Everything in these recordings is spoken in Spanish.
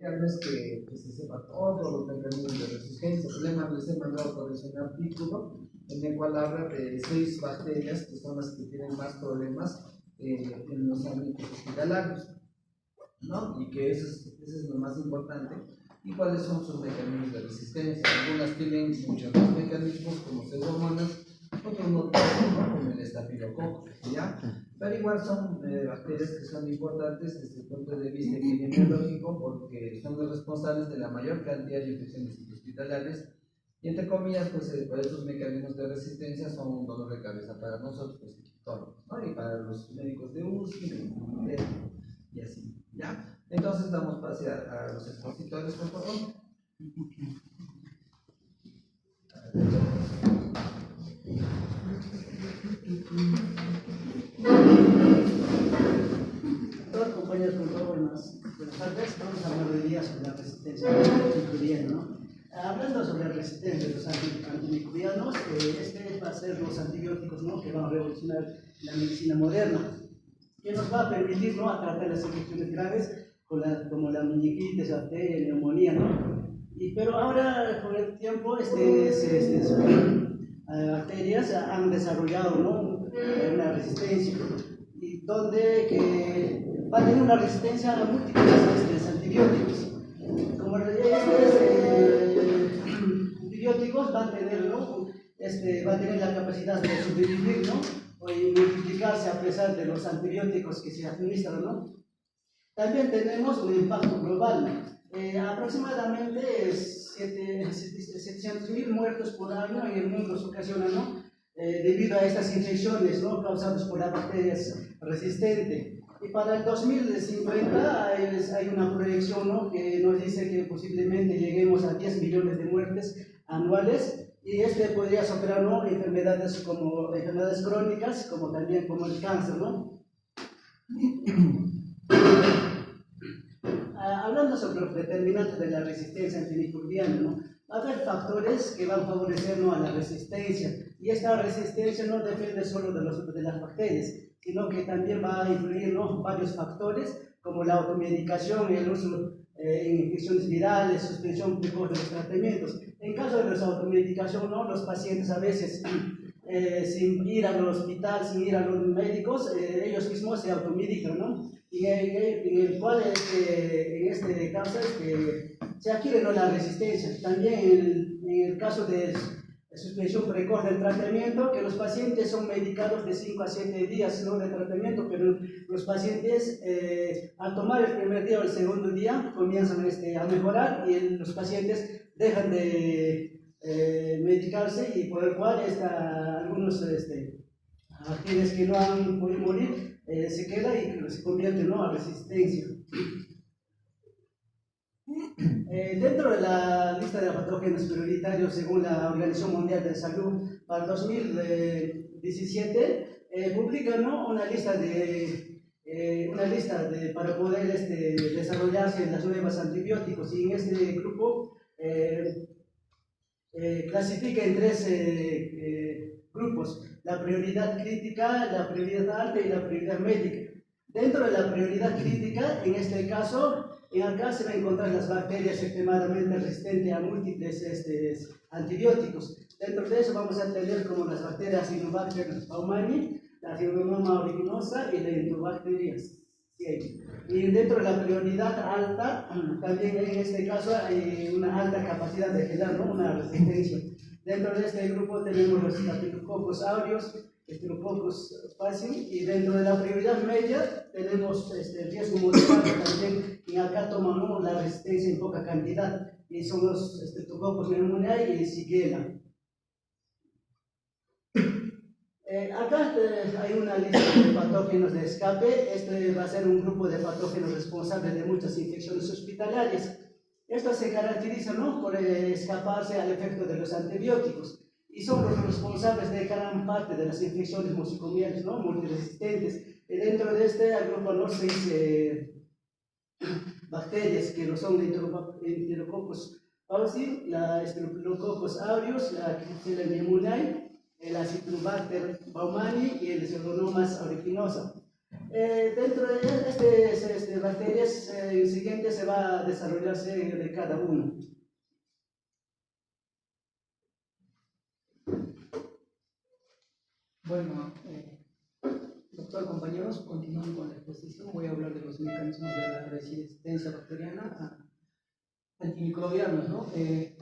explicarles que se sepa todos los mecanismos de resistencia. Les he mandado por eso un artículo en el cual habla de 6 bacterias que son las que tienen más problemas en los ámbitos hospitalarios, ¿no? Y que eso es lo más importante. ¿Y cuáles son sus mecanismos de resistencia? Algunas tienen muchos más mecanismos, como pseudomonas, otros no tienen, como el estafilococo, ¿ya? Pero igual son bacterias que son importantes desde el punto de vista epidemiológico porque son los responsables de la mayor cantidad de infecciones hospitalarias y, entre comillas, pues por esos mecanismos de resistencia son un dolor de cabeza para nosotros, pues, ¿no? Y para los médicos de UCI y así, ¿ya? Entonces damos pase a los expositores, por favor. Todos compañeros, por favor, buenas tardes. Vamos a hablar hoy día sobre la resistencia antimicrobiana, ¿no? Hablando sobre la resistencia de los antimicrobianos, este va a ser los antibióticos, ¿no?, que van a revolucionar la medicina moderna, que nos va a permitir, ¿no?, a tratar las infecciones graves como la meningitis, bacteria, neumonía, ¿no? Pero ahora, con el tiempo, bacterias han desarrollado, ¿no?, una resistencia, y donde va a tener una resistencia a múltiples antibióticos. Como antibióticos van a tener, ¿no?, va a tener la capacidad de sobrevivir, ¿no?, y multiplicarse a pesar de los antibióticos que se administran, ¿no? También tenemos un impacto global. Aproximadamente 700.000 muertos por año en el mundo se ocasionan, ¿no?, debido a estas infecciones, ¿no?, causadas por las bacterias resistentes. Y para el 2050 hay una proyección, ¿no?, que nos dice que posiblemente lleguemos a 10 millones de muertes anuales, y podría superar, ¿no?, enfermedades crónicas, como también como el cáncer, ¿no? Hablando sobre los determinantes de la resistencia antimicrobiana, ¿no?, va a haber factores que van a favorecer, ¿no?, a la resistencia, y esta resistencia no depende solo de las bacterias, sino que también va a influir, ¿no?, varios factores como la automedicación, el uso en infecciones virales, suspensión precoz de los tratamientos. En caso de la automedicación, ¿no?, los pacientes a veces sin ir al hospital, sin ir a los médicos, ellos mismos se automedican, ¿no?, y en el cual en este caso se adquiere, ¿no?, la resistencia. También en el caso de suspensión precoz del tratamiento, que los pacientes son medicados de 5 a 7 días, ¿no?, de tratamiento, pero los pacientes al tomar el primer día o el segundo día comienzan a mejorar, y los pacientes dejan de medicarse, y por el cual algunos bacterias que no han podido morir se queda y se convierte, ¿no?, a resistencia. Dentro de la lista de patógenos prioritarios según la Organización Mundial de Salud para el 2017 publica, ¿no?, una lista para poder desarrollarse las nuevas antibióticos, y en este grupo clasifica en 3 grupos: la prioridad crítica, la prioridad alta y la prioridad médica. Dentro de la prioridad crítica, en este caso, acá se van a encontrar las bacterias extremadamente resistentes a múltiples antibióticos. Dentro de eso vamos a tener como las bacterias Acinetobacter baumannii, la Acinetobacter aeruginosa y la Enterobacterias. Y dentro de la prioridad alta, también en este caso hay una alta capacidad de generar, ¿no?, una resistencia. Dentro de este grupo tenemos los Staphylococcus aureus, Staphylococcus facium, y dentro de la prioridad media tenemos el riesgo moderado también, y acá toman, ¿no?, la resistencia en poca cantidad, y son los Streptococcus pneumoniae y Shigella. Acá hay una lista de patógenos de escape. Este va a ser un grupo de patógenos responsables de muchas infecciones hospitalarias. Estos se caracterizan, ¿no?, por escaparse al efecto de los antibióticos, y son los responsables de gran parte de las infecciones nosocomiales, ¿no?, multiresistentes. Dentro de este agrupan 6 bacterias que no son Enterococcus facium, la Staphylococcus aureus, la Klebsiella pneumoniae, el Acinetobacter baumannii y el Pseudomonas aeruginosa. Dentro de estas bacterias, el siguiente se va a desarrollarse de cada uno. Bueno, doctor, compañeros, continuando con la exposición, voy a hablar de los mecanismos de la resistencia bacteriana a antimicrobianos, ¿no?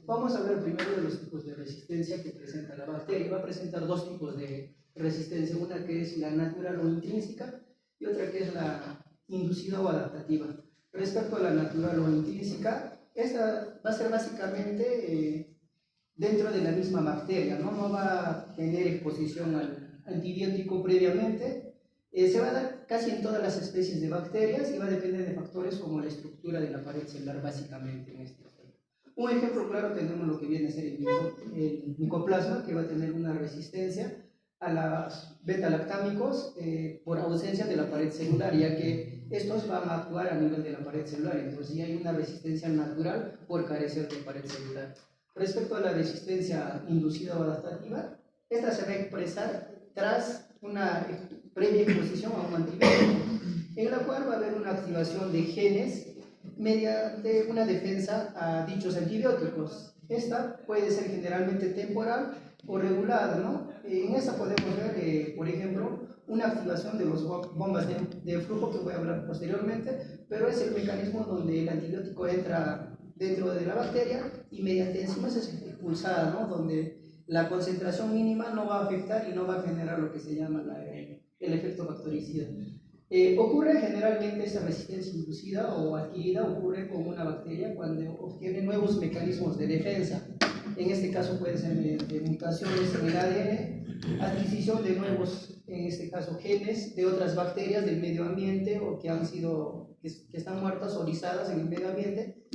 Vamos a hablar primero de los tipos de resistencia que presenta la bacteria. Va a presentar dos tipos de resistencia, una que es la natural o intrínseca y otra que es la inducida o adaptativa. Respecto a la natural o intrínseca, esta va a ser básicamente dentro de la misma bacteria, ¿no? No va a tener exposición al antibiótico previamente. Se va a dar casi en todas las especies de bacterias y va a depender de factores como la estructura de la pared celular, básicamente en este caso. Un ejemplo claro tenemos lo que viene a ser el micoplasma, que va a tener una resistencia a los beta-lactámicos por ausencia de la pared celular, ya que estos van a actuar a nivel de la pared celular, entonces ya hay una resistencia natural por carecer de pared celular. Respecto a la resistencia inducida o adaptativa, esta se va a expresar tras una previa exposición a un antibiótico, en la cual va a haber una activación de genes mediante una defensa a dichos antibióticos. Esta puede ser generalmente temporal o regular, ¿no? En esta podemos ver, por ejemplo, una activación de las bombas de flujo, que voy a hablar posteriormente, pero es el mecanismo donde el antibiótico entra dentro de la bacteria y mediante enzimas es expulsada, ¿no? Donde la concentración mínima no va a afectar y no va a generar lo que se llama el efecto bactericida. Ocurre generalmente esa resistencia inducida o adquirida, ocurre con una bacteria cuando obtiene nuevos mecanismos de defensa. En este caso puede ser mediante mutaciones en el ADN, adquisición de nuevos, en este caso, genes de otras bacterias del medio ambiente o que están muertas o lisadas en el medio ambiente.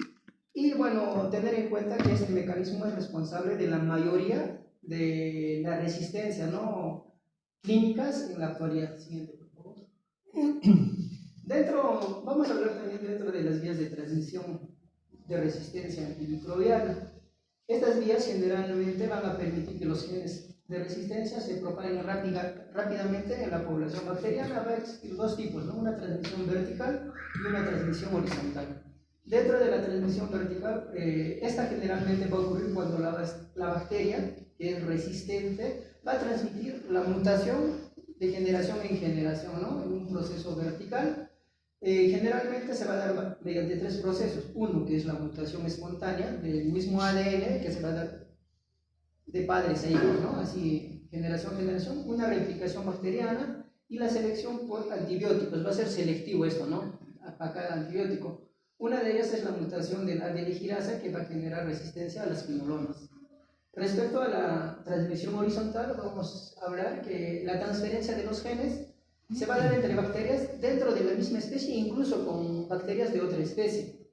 Y bueno, tener en cuenta que este mecanismo es responsable de la mayoría de la resistencia, ¿no?, clínicas en la actualidad. Siguiente, por favor. Vamos a hablar también dentro de las vías de transmisión de resistencia antimicrobiana. Estas vías generalmente van a permitir que los genes de resistencia se propaguen rápidamente en la población bacteriana. Va a existir dos tipos, ¿no?, una transmisión vertical y una transmisión horizontal. Dentro de la transmisión vertical, esta generalmente va a ocurrir cuando la bacteria, que es resistente, va a transmitir la mutación de generación en generación, ¿no?, en un proceso vertical. Generalmente se va a dar mediante tres procesos. Uno, que es la mutación espontánea del mismo ADN, que se va a dar de padres a hijos, ¿no?, así generación a generación. Una replicación bacteriana y la selección por antibióticos. Va a ser selectivo esto, ¿no?, a cada antibiótico. Una de ellas es la mutación del ADN girasa, que va a generar resistencia a las quinolonas. Respecto a la transmisión horizontal, vamos a hablar que la transferencia de los genes se va a dar entre bacterias dentro de la misma especie, incluso con bacterias de otra especie.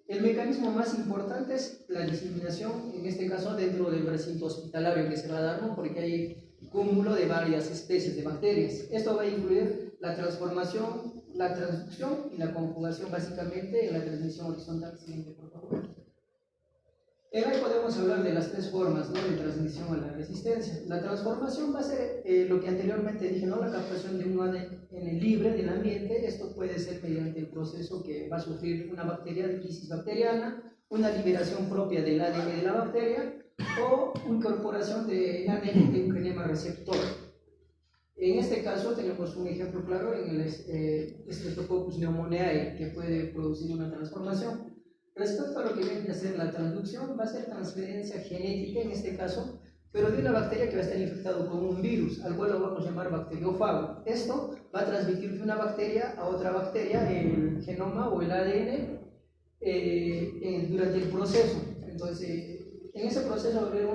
El mecanismo más importante es la diseminación, en este caso dentro del recinto hospitalario que se va a dar, ¿no?, porque hay cúmulo de varias especies de bacterias. Esto va a incluir la transformación, la transducción y la conjugación, básicamente en la transmisión horizontal. Siguiente, por favor. Ahí podemos hablar de las tres formas, ¿no?, de transmisión a la resistencia. La transformación va a ser lo que anteriormente dije, ¿no?, la captación de un ADN libre del ambiente. Esto puede ser mediante el proceso que va a sufrir una bacteria de crisis bacteriana, una liberación propia del ADN de la bacteria o incorporación del ADN de un genoma receptor. En este caso tenemos un ejemplo claro en el Streptococcus pneumoniae, que puede producir una transformación. Respecto a lo que viene a ser la transducción, va a ser transferencia genética en este caso, pero de una bacteria que va a estar infectado con un virus, al cual lo vamos a llamar bacteriófago. Esto va a transmitir de una bacteria a otra bacteria el genoma o el ADN durante el proceso. Entonces, en ese proceso va a haber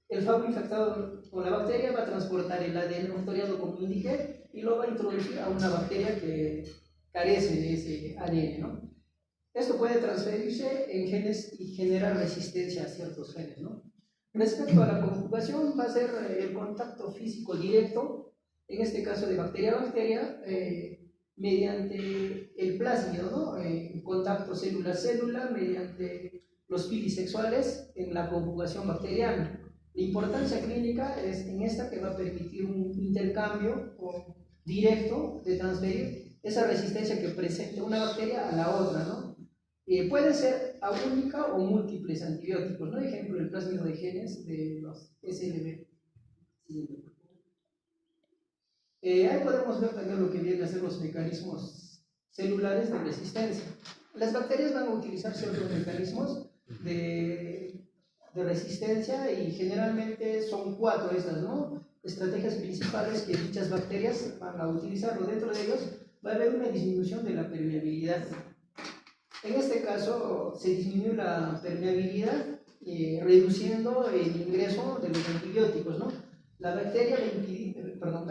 el fago infectado con la bacteria, va a transportar el ADN vectoriado, como indiqué, y lo va a introducir a una bacteria que carece de ese ADN, ¿no? Esto puede transferirse en genes y generar resistencia a ciertos genes, ¿no? Respecto a la conjugación, va a ser el contacto físico directo, en este caso de bacteria a bacteria, mediante el plásmido, ¿no?, contacto célula-célula, mediante los pilis sexuales en la conjugación bacteriana. La importancia clínica es en esta, que va a permitir un intercambio directo de transferir esa resistencia que presenta una bacteria a la otra, ¿no? Puede ser a única o múltiples antibióticos, ¿no? Ejemplo, el plásmido de genes de los SLB. Ahí podemos ver también lo que vienen a ser los mecanismos celulares de resistencia. Las bacterias van a utilizar ciertos mecanismos de resistencia y generalmente son 4 estas, ¿no? Estrategias principales que dichas bacterias van a utilizarlo. Dentro de ellos va a haber una disminución de la permeabilidad. En este caso se disminuye la permeabilidad reduciendo el ingreso de los antibióticos, ¿no? La bacteria va a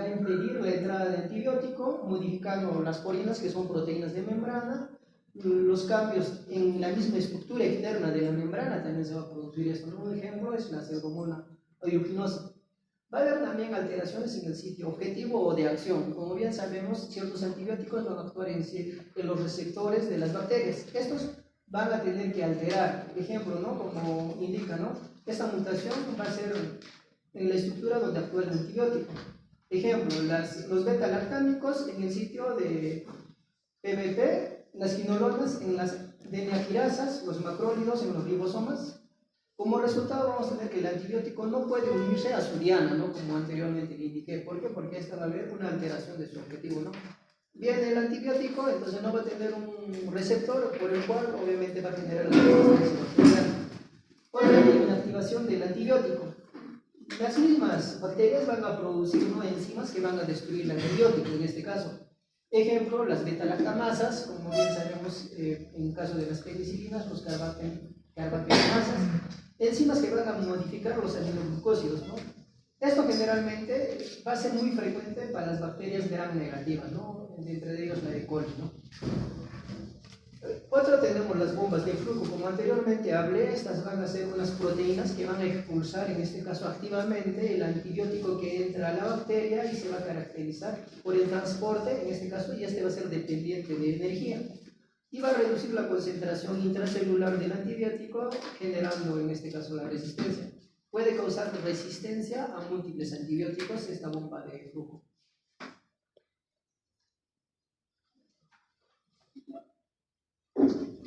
impedir la entrada de antibiótico modificando las porinas, que son proteínas de membrana. Los cambios en la misma estructura externa de la membrana también se va a producir esto, ¿no? Un ejemplo es la pseudomonas aeruginosa. Va a haber también alteraciones en el sitio objetivo o de acción. Como bien sabemos, ciertos antibióticos van a actuar en los receptores de las bacterias. Estos van a tener que alterar, ejemplo, ¿no? Como indica, ¿no? Esta mutación va a ser en la estructura donde actúa el antibiótico. Ejemplo, los beta-lactámicos en el sitio de PBP, las quinolonas en las DNA-quirasas, los macrólidos en los ribosomas. Como resultado vamos a tener que el antibiótico no puede unirse a su diana, ¿no? Como anteriormente le indiqué. ¿Por qué? Porque esta va a haber una alteración de su objetivo, ¿no? Viene el antibiótico, entonces no va a tener un receptor por el cual obviamente va a generar la resistencia bacteriana. Otra inactivación del antibiótico. Las mismas bacterias van a producir enzimas que van a destruir el antibiótico en este caso. Ejemplo, las beta-lactamasas, como bien sabemos en caso de las penicilinas, los carbapenemasas, enzimas que van a modificar los aminoglucósidos, ¿no? Esto generalmente va a ser muy frecuente para las bacterias gram negativas, ¿no? Entre ellos la E. coli, ¿no? Otro tenemos las bombas de flujo, como anteriormente hablé, estas van a ser unas proteínas que van a expulsar, en este caso activamente, el antibiótico que entra a la bacteria y se va a caracterizar por el transporte, en este caso, y este va a ser dependiente de energía. Y va a reducir la concentración intracelular del antibiótico, generando, en este caso, la resistencia. Puede causar resistencia a múltiples antibióticos esta bomba de flujo.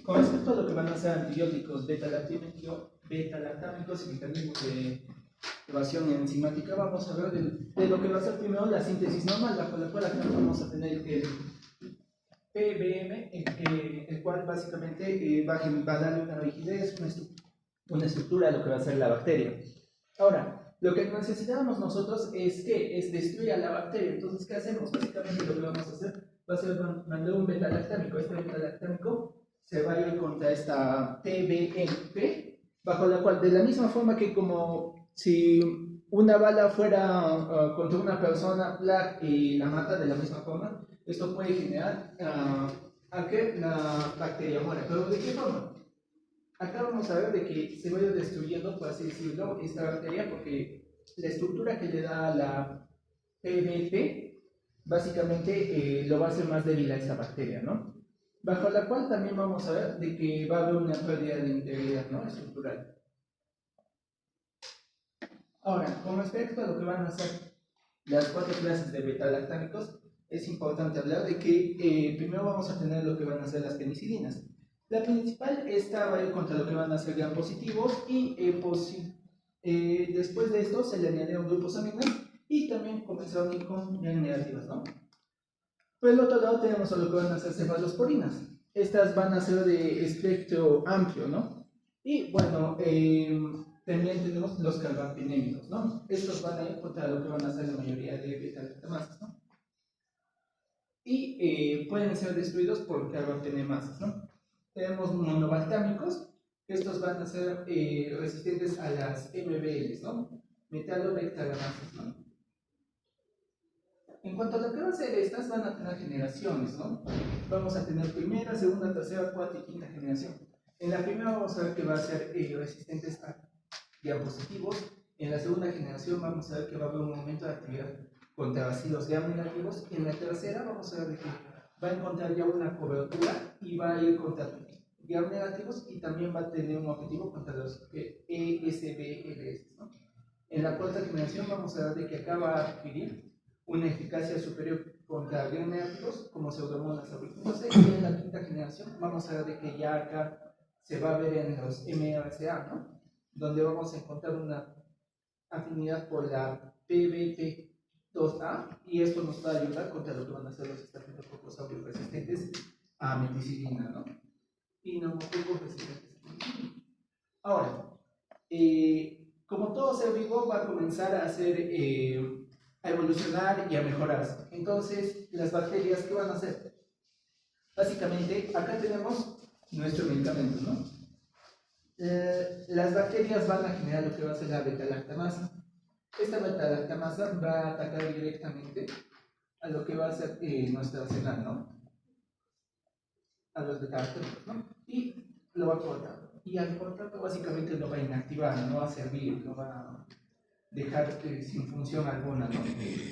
Con respecto a lo que van a ser antibióticos beta-lactámicos y mecanismos de evasión enzimática, vamos a ver de lo que va a ser primero la síntesis normal, bajo la cual acá vamos a tener el PBM, el cual básicamente va a darle una rigidez, una estructura a lo que va a ser la bacteria. Ahora, lo que necesitamos nosotros es destruir a la bacteria. Entonces, ¿qué hacemos? Básicamente lo que vamos a hacer va a ser mandar un beta-lactámico. Este beta-lactámico se va a ir contra esta TBMP, bajo la cual, de la misma forma que como si una bala fuera contra una persona y la mata de la misma forma, esto puede generar a que la bacteria muera. ¿Pero de qué forma? Acá vamos a ver de que se va a ir destruyendo, por así decirlo, esta bacteria, porque la estructura que le da la PBP básicamente lo va a hacer más débil a esta bacteria, ¿no? Bajo la cual también vamos a ver de que va a haber una pérdida de integridad, ¿no? Estructural. Ahora, con respecto a lo que van a ser las 4 clases de beta-lactámicos, es importante hablar de que primero vamos a tener lo que van a ser las penicilinas. La principal, esta va a ir contra lo que van a ser gram positivos y después de esto se le añadieron grupos aminos y también comenzaron a ir con gram negativas, ¿no? Por el otro lado tenemos a lo que van a ser cefalosporinas. Estas van a ser de espectro amplio, ¿no? Y bueno, también tenemos los carbapenémicos, ¿no? Estos van a ir contra lo que van a ser la mayoría de beta-lactamasas, ¿no? Y pueden ser destruidos por carbapenemasas, ¿no? Tenemos monobaltámicos, estos van a ser resistentes a las MBLs, ¿no? Metalobectalamasas, ¿no? En cuanto a lo que va a ser estas, van a tener generaciones, ¿no? Vamos a tener primera, segunda, tercera, cuarta y quinta generación. En la primera vamos a ver que va a ser resistentes a gram-positivos. En la segunda generación vamos a ver que va a haber un aumento de actividad contra bacilos gram-negativos. En la tercera vamos a ver que va a encontrar ya una cobertura y va a ir contra gram-negativos y también va a tener un objetivo contra los ESBLS, ¿no? En la cuarta generación vamos a ver de que acá va a adquirir una eficacia superior contra gram-negativos como pseudomonas aeruginosa, y en la quinta generación vamos a ver de que ya acá se va a ver en los MRSA, ¿no? Donde vamos a encontrar una afinidad por la PBT2A, y esto nos va a ayudar contra lo que van a ser los estafilococos aureus resistentes a meticilina, ¿no? Y neumococos resistentes a meticilina. Ahora, como todo ser vivo va a comenzar a a evolucionar y a mejorarse. Entonces, las bacterias, ¿qué van a hacer? Básicamente, acá tenemos nuestro medicamento, ¿no? Las bacterias van a generar lo que va a ser la beta-lactamasa. Esta beta-lactamasa va a atacar directamente a lo que va a ser nuestra arsenal, ¿no? A los beta-lactámicos, ¿no? Y lo va a cortar. Y al cortarlo, básicamente lo va a inactivar, no va a servir, lo va a dejar sin función alguna, ¿no?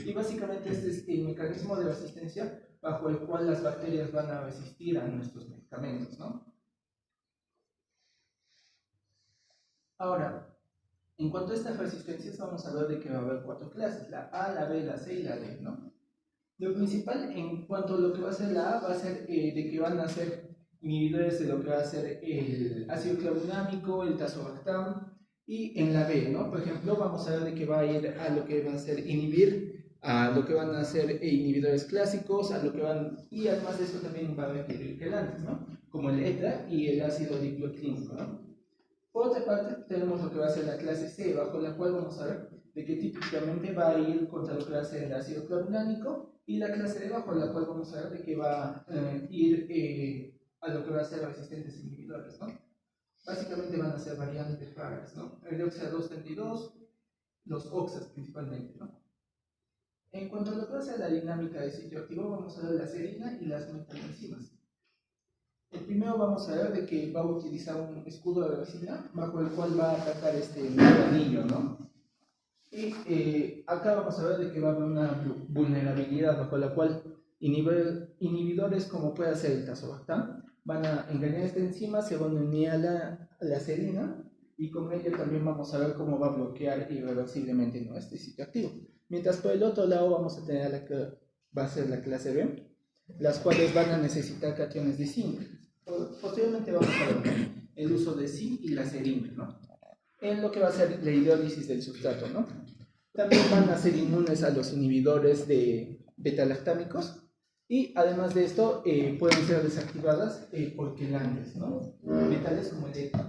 Y básicamente este es el mecanismo de resistencia bajo el cual las bacterias van a resistir a nuestros medicamentos, ¿no? Ahora, en cuanto a estas resistencias, vamos a ver de que va a haber 4 clases, la A, la B, la C y la D, ¿no? Lo principal en cuanto a lo que va a ser la A va a ser de que van a ser inhibidores de lo que va a ser el ácido clavulámico, el tazobactam, y en la B, ¿no? Por ejemplo, vamos a ver de que va a ir a lo que va a ser inhibir, a lo que van a ser inhibidores clásicos, a lo que van, y además de eso también va a haber quelantes, ¿no? Como el ETA y el ácido dicloclínico, ¿no? Por otra parte, tenemos lo que va a ser la clase C, bajo la cual vamos a ver de que típicamente va a ir contra lo que va a ser el ácido clavulánico, y la clase D, bajo la cual vamos a ver de que va a ir a lo que va a ser resistentes inhibidores, ¿no? Básicamente van a ser variantes raras, ¿no? El oxa-232, los oxas principalmente, ¿no? En cuanto a lo que va a ser la dinámica de sitio activo, vamos a ver la serina y las metaenzimas. El primero vamos a ver de que va a utilizar un escudo de vecina bajo el cual va a atacar este anillo, ¿no? Y acá vamos a ver de que va a haber una vulnerabilidad bajo la cual inhibidores como puede ser el tazobactam van a engañar esta enzima, se van a unir a la serina, y con ello también vamos a ver cómo va a bloquear irreversiblemente, ¿no?, este sitio activo. Mientras por el otro lado vamos a tener a la que va a ser la clase B, las cuales van a necesitar cationes de zinc. Posteriormente vamos a ver el uso de zinc y la serina, ¿no?, en lo que va a ser la hidrólisis del sustrato, ¿no? También van a ser inmunes a los inhibidores de beta-lactámicos, y además de esto pueden ser desactivadas por quelantes, ¿no?, metales como el ETA.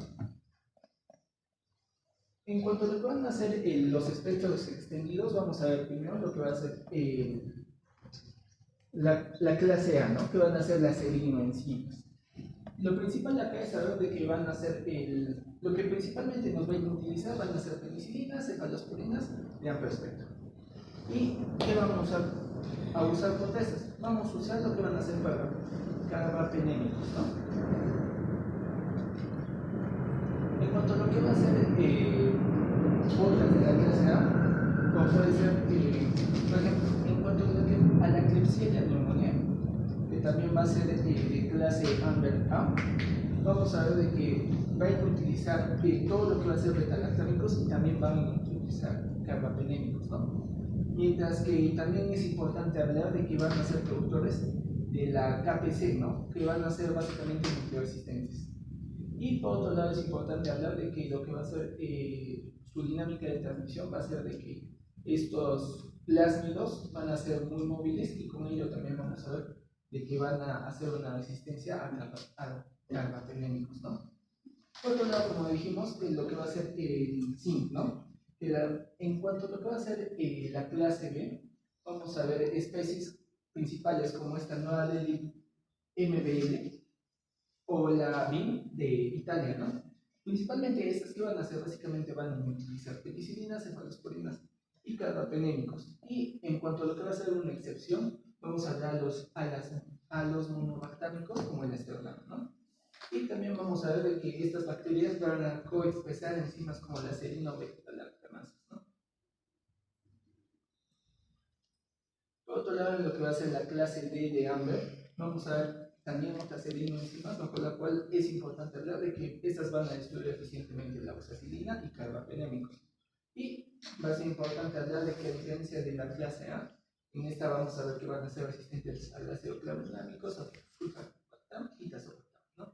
En cuanto a lo que van a ser los espectros extendidos, vamos a ver primero lo que va a ser la clase A, ¿no?, que van a ser las serinoenzimas. Lo principal acá es saber de que van a ser lo que principalmente nos van a utilizar van a ser penicilinas, cefalosporinas de amplio espectro. ¿Y qué vamos a usar contra estas? Vamos a usar lo que van a ser para carbapenémicos, ¿no? En cuanto a lo que va a ser otras de la clase A, como puede ser, por ejemplo, en cuanto a la Klebsiella pneumoniae, que también va a ser de clase Amber A, vamos a ver de que van a utilizar todo lo que va a ser beta-lactámicos, y también van a utilizar carbapenémicos, ¿no? Mientras que también es importante hablar de que van a ser productores de la KPC, ¿no?, que van a ser básicamente nucleoresistentes. Y por otro lado es importante hablar de que lo que va a ser su dinámica de transmisión va a ser de que estos plásmidos van a ser muy móviles, y con ello también vamos a ver de que van a hacer una resistencia a carbapenémicos, ¿no? Por otro lado, como dijimos, lo que va a ser el zinc, ¿no? En cuanto a lo que va a ser la clase B, vamos a ver especies principales como esta nueva del MBL o la BIM de Italia, ¿no? Principalmente estas que van a hacer, básicamente van a utilizar penicilinas, cefalosporinas y carbapenémicos. Y en cuanto a lo que va a ser una excepción, vamos a hablar a los monobactámicos como el esterlano, ¿no? Y también vamos a ver de que estas bacterias van a coexpresar enzimas como la serino-beta-lactamasas, ¿no? Por otro lado, en lo que va a ser la clase D de Amber, vamos a ver también otras serinoenzimas, con la cual es importante hablar de que estas van a destruir eficientemente la oxacilina y carbapenémicos. Y va a ser importante hablar de que, a diferencia de la clase A, En esta vamos a ver que van a ser resistentes al ácido clavodinámicos, a sulfactam y tazobactam, ¿no?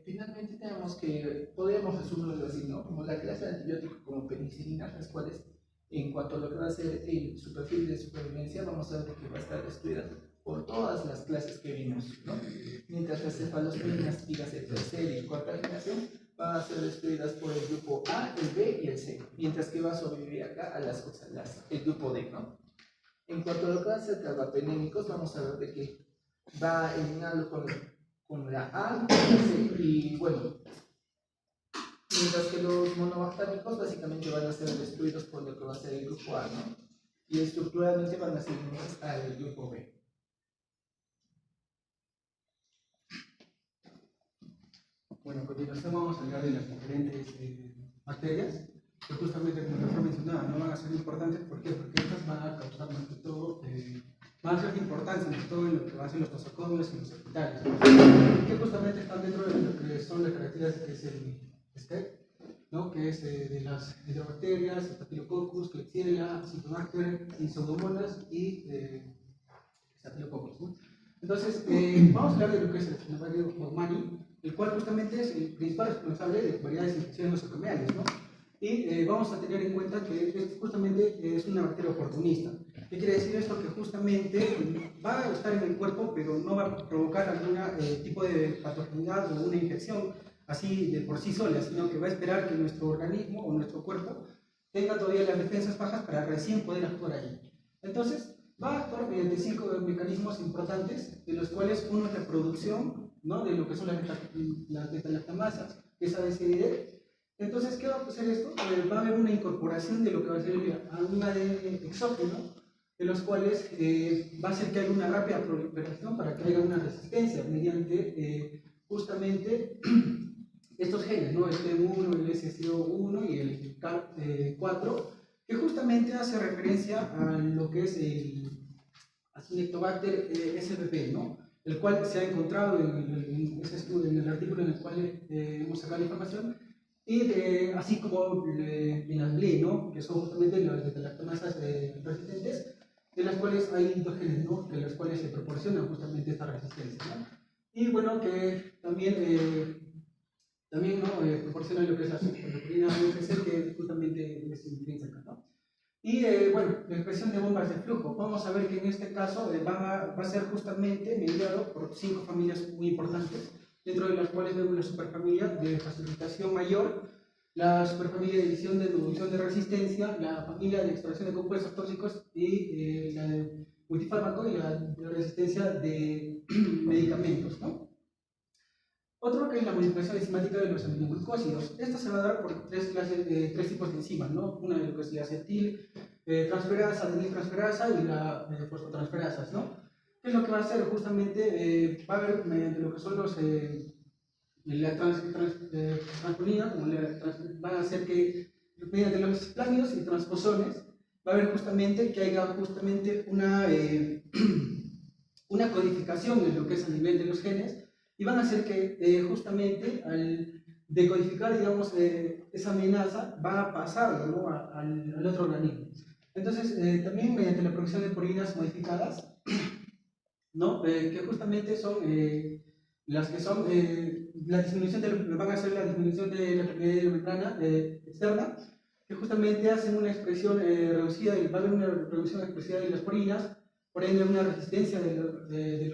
Finalmente tenemos que, podríamos resumirlo así, ¿no? Como la clase de antibióticos como penicilina, las cuales en cuanto a lo que va a ser su perfil de supervivencia, vamos a ver que va a estar destruida por todas las clases que vimos, ¿no? Mientras las cefalosporinas, dígase tercera y cuarta generación, van a ser destruidas por el grupo A, el B y el C, mientras que va a sobrevivir acá a el grupo D, ¿no? En cuanto a lo que va a ser carbapenémicos, vamos a ver de que va a eliminarlo con la A, con la C, y bueno, mientras que los monobactámicos básicamente van a ser destruidos por lo que va a ser el grupo A, ¿no? Y estructuralmente van a ser iguales al grupo B. Bueno, a continuación vamos a hablar de las diferentes bacterias que justamente, como ya mencionaba, no van a ser importantes. ¿Por qué? Porque estas van a causar más que todo, van a ser de importancia, más que todo en lo que van a ser los nosocomios y los hospitales, que justamente están dentro de lo que son las características que es el STEP, ¿no? Que es de las hidrobacterias, Staphylococcus, Klebsiella, Acinetobacter, Pseudomonas y Staphylococcus, ¿no? Entonces, vamos a hablar de lo que es el Acinetobacter baumannii, el cual justamente es el principal responsable de variedades de infecciones nosocomiales, ¿no? Y vamos a tener en cuenta que justamente es una bacteria oportunista. ¿Qué quiere decir esto? Que justamente va a estar en el cuerpo, pero no va a provocar algún tipo de patogenidad o una infección así de por sí sola, sino que va a esperar que nuestro organismo o nuestro cuerpo tenga todavía las defensas bajas para recién poder actuar ahí. Entonces, va a actuar mediante 5 mecanismos importantes, de los cuales uno es la producción, ¿no? De lo que son las beta-lactamasas, que es ABCD. Entonces, ¿qué va a hacer esto? Va a haber una incorporación de lo que va a ser un ADN exógeno, de los cuales va a hacer que haya una rápida proliferación para que haya una resistencia mediante justamente estos genes, ¿no? El T1, el SCO1 y el CAP4, que justamente hace referencia a lo que es el Acinetobacter spp, ¿no? El cual se ha encontrado en ese estudio, en el artículo en el cual hemos sacado la información, y así como en las BLE, ¿no? Que son justamente las beta-lactamasas resistentes, de las cuales hay 2 genes, ¿no? De las cuales se proporcionan justamente esta resistencia, ¿no? Y bueno, que también ¿no? Proporciona lo que es la proteína NFC, que justamente es intrínseca, ¿no? Y bueno, la expresión de bombas de flujo. Vamos a ver que en este caso va a ser justamente mediado por 5 familias muy importantes, dentro de las cuales vemos la superfamilia de facilitación mayor, la superfamilia de edición de inducción de resistencia, la familia de extracción de compuestos tóxicos y la de multifármaco y la de resistencia de medicamentos, ¿no? Otro que es la modificación enzimática de los aminoglucósidos. Esta se va a dar por 3 tipos de enzimas, ¿no? Una de lo que es la acetil transferasa, adeniltransferasa y la fosfotransferasas, ¿no? ¿Qué es lo que va a hacer? Justamente va a haber mediante lo que son la transponina, van a hacer que mediante los plásmidos y transposones va a haber justamente que haya justamente una codificación en lo que es a nivel de los genes, y van a hacer que justamente al decodificar, digamos, esa amenaza, va a pasarlo, ¿no? al otro organismo. Entonces, también mediante la producción de purinas modificadas, ¿no? Que justamente son las que son la disminución van a hacer la disminución de la permeabilidad de la membrana externa, que justamente hacen una expresión reducida, va a haber una reducción expresiva de las purinas, por ende una resistencia de los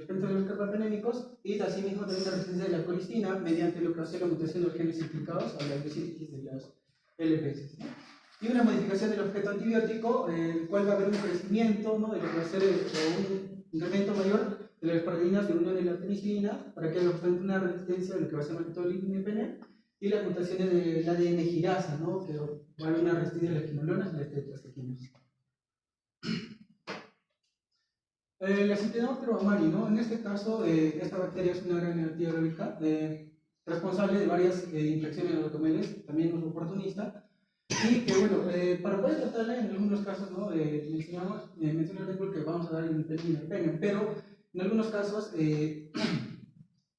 frentes de los carbapenémicos, y asimismo también una resistencia de la colistina mediante lo que hace la mutación de los genes implicados a la endosíntesis de las LPS, ¿no? Y una modificación del objeto antibiótico, el cual va a haber un crecimiento, ¿no? De lo que va a ser un incremento mayor de las proteínas de unión de la penicilina, para que haya una resistencia de lo que va a ser más que todo el INPN, y las mutaciones del ADN girasa, ¿no? Que va a haber una resistencia de las quinolonas y las tetrasaquinas. La Acinetobacter baumannii, ¿no? En este caso, esta bacteria es una gran negativa aeróbica responsable de varias infecciones nosocomiales, también es oportunista, y que, bueno, para poder tratarla en algunos casos, ¿no? Menciona el ejemplo que vamos a dar en el pero en algunos casos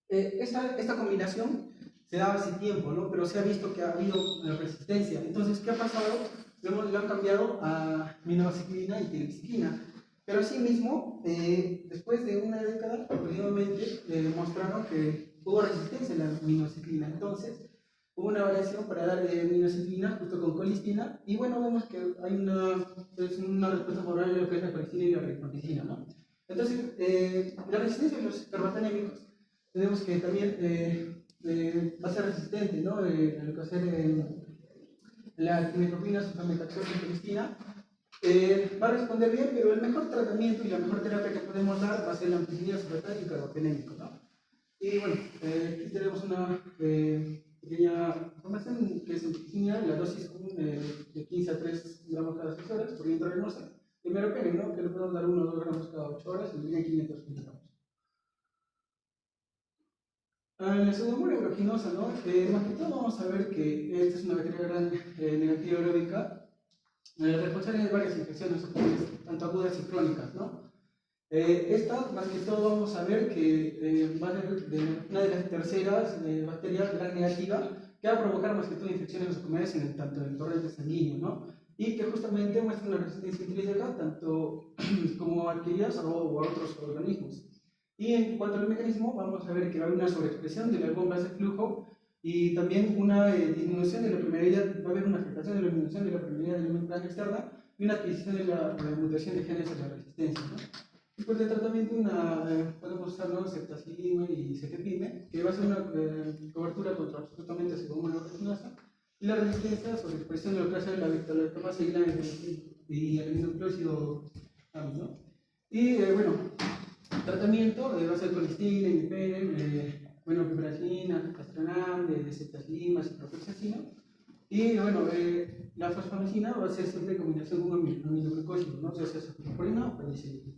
esta combinación se daba hace tiempo, ¿no? Pero se ha visto que ha habido resistencia. Entonces, ¿qué ha pasado? lo han cambiado a minoxidilina y telexiclina. Pero asimismo, después de una década, aproximadamente, demostraron que hubo resistencia a la minoxidilina. Entonces, hubo una variación para dar minoxidilina justo con colistina. Y bueno, vemos que hay una respuesta favorable a lo que es la colistina y la rifampicina, ¿no? Entonces, la resistencia de los carbapenémicos, tenemos que también va a ser resistente, ¿no? A lo que va a ser la quimiotropinas, sulfametaxol y colistina. Va a responder bien, pero el mejor tratamiento y la mejor terapia que podemos dar va a ser la ampicilina subreptal y el carbapenémico, ¿no? Y bueno, aquí tenemos una pequeña información que es ampicilina, la dosis común de 15 a 3 gramos cada 6 horas por vía intravenosa. El meropenem, ¿no? Que le podemos dar 1 o 2 gramos cada 8 horas y el 500 miligramos. La pseudomonas aeruginosa, ¿no? Más que todo vamos a ver que esta es una bacteria gran negativa aeróbica responsable de varias infecciones, tanto agudas y crónicas, ¿no? Esta, más que todo, vamos a ver que va a ser una de las terceras bacterias gran negativa que va a provocar más que todo infecciones nosocomiales tanto en el torrente sanguíneo, ¿no? Y que justamente muestra una resistencia intrínseca tanto como a bacterias o a otros organismos. Y en cuanto al mecanismo, vamos a ver que va a haber una sobreexpresión de las bombas de flujo y también una disminución de la permeabilidad, va a haber una afectación de la disminución de la permeabilidad de la membrana externa y una adquisición de la mutación de genes de la resistencia, ¿no? Después del tratamiento, podemos usar ceftazidime y cefepime, que va a ser una cobertura contra absolutamente pseudomonas aeruginosa y la resistencia sobre expresión de lo que hace la beta-lactamasa y el nucleócido AMI, ¿no? Y bueno, tratamiento va a ser colistina, imipenem, piperacina, castranam, ceftazidima, ciprofloxacina. Y bueno, la fosfamicina va a ser siempre en combinación con aminoglucósidos, ¿no? Ya sea cefalosporina o penicilina.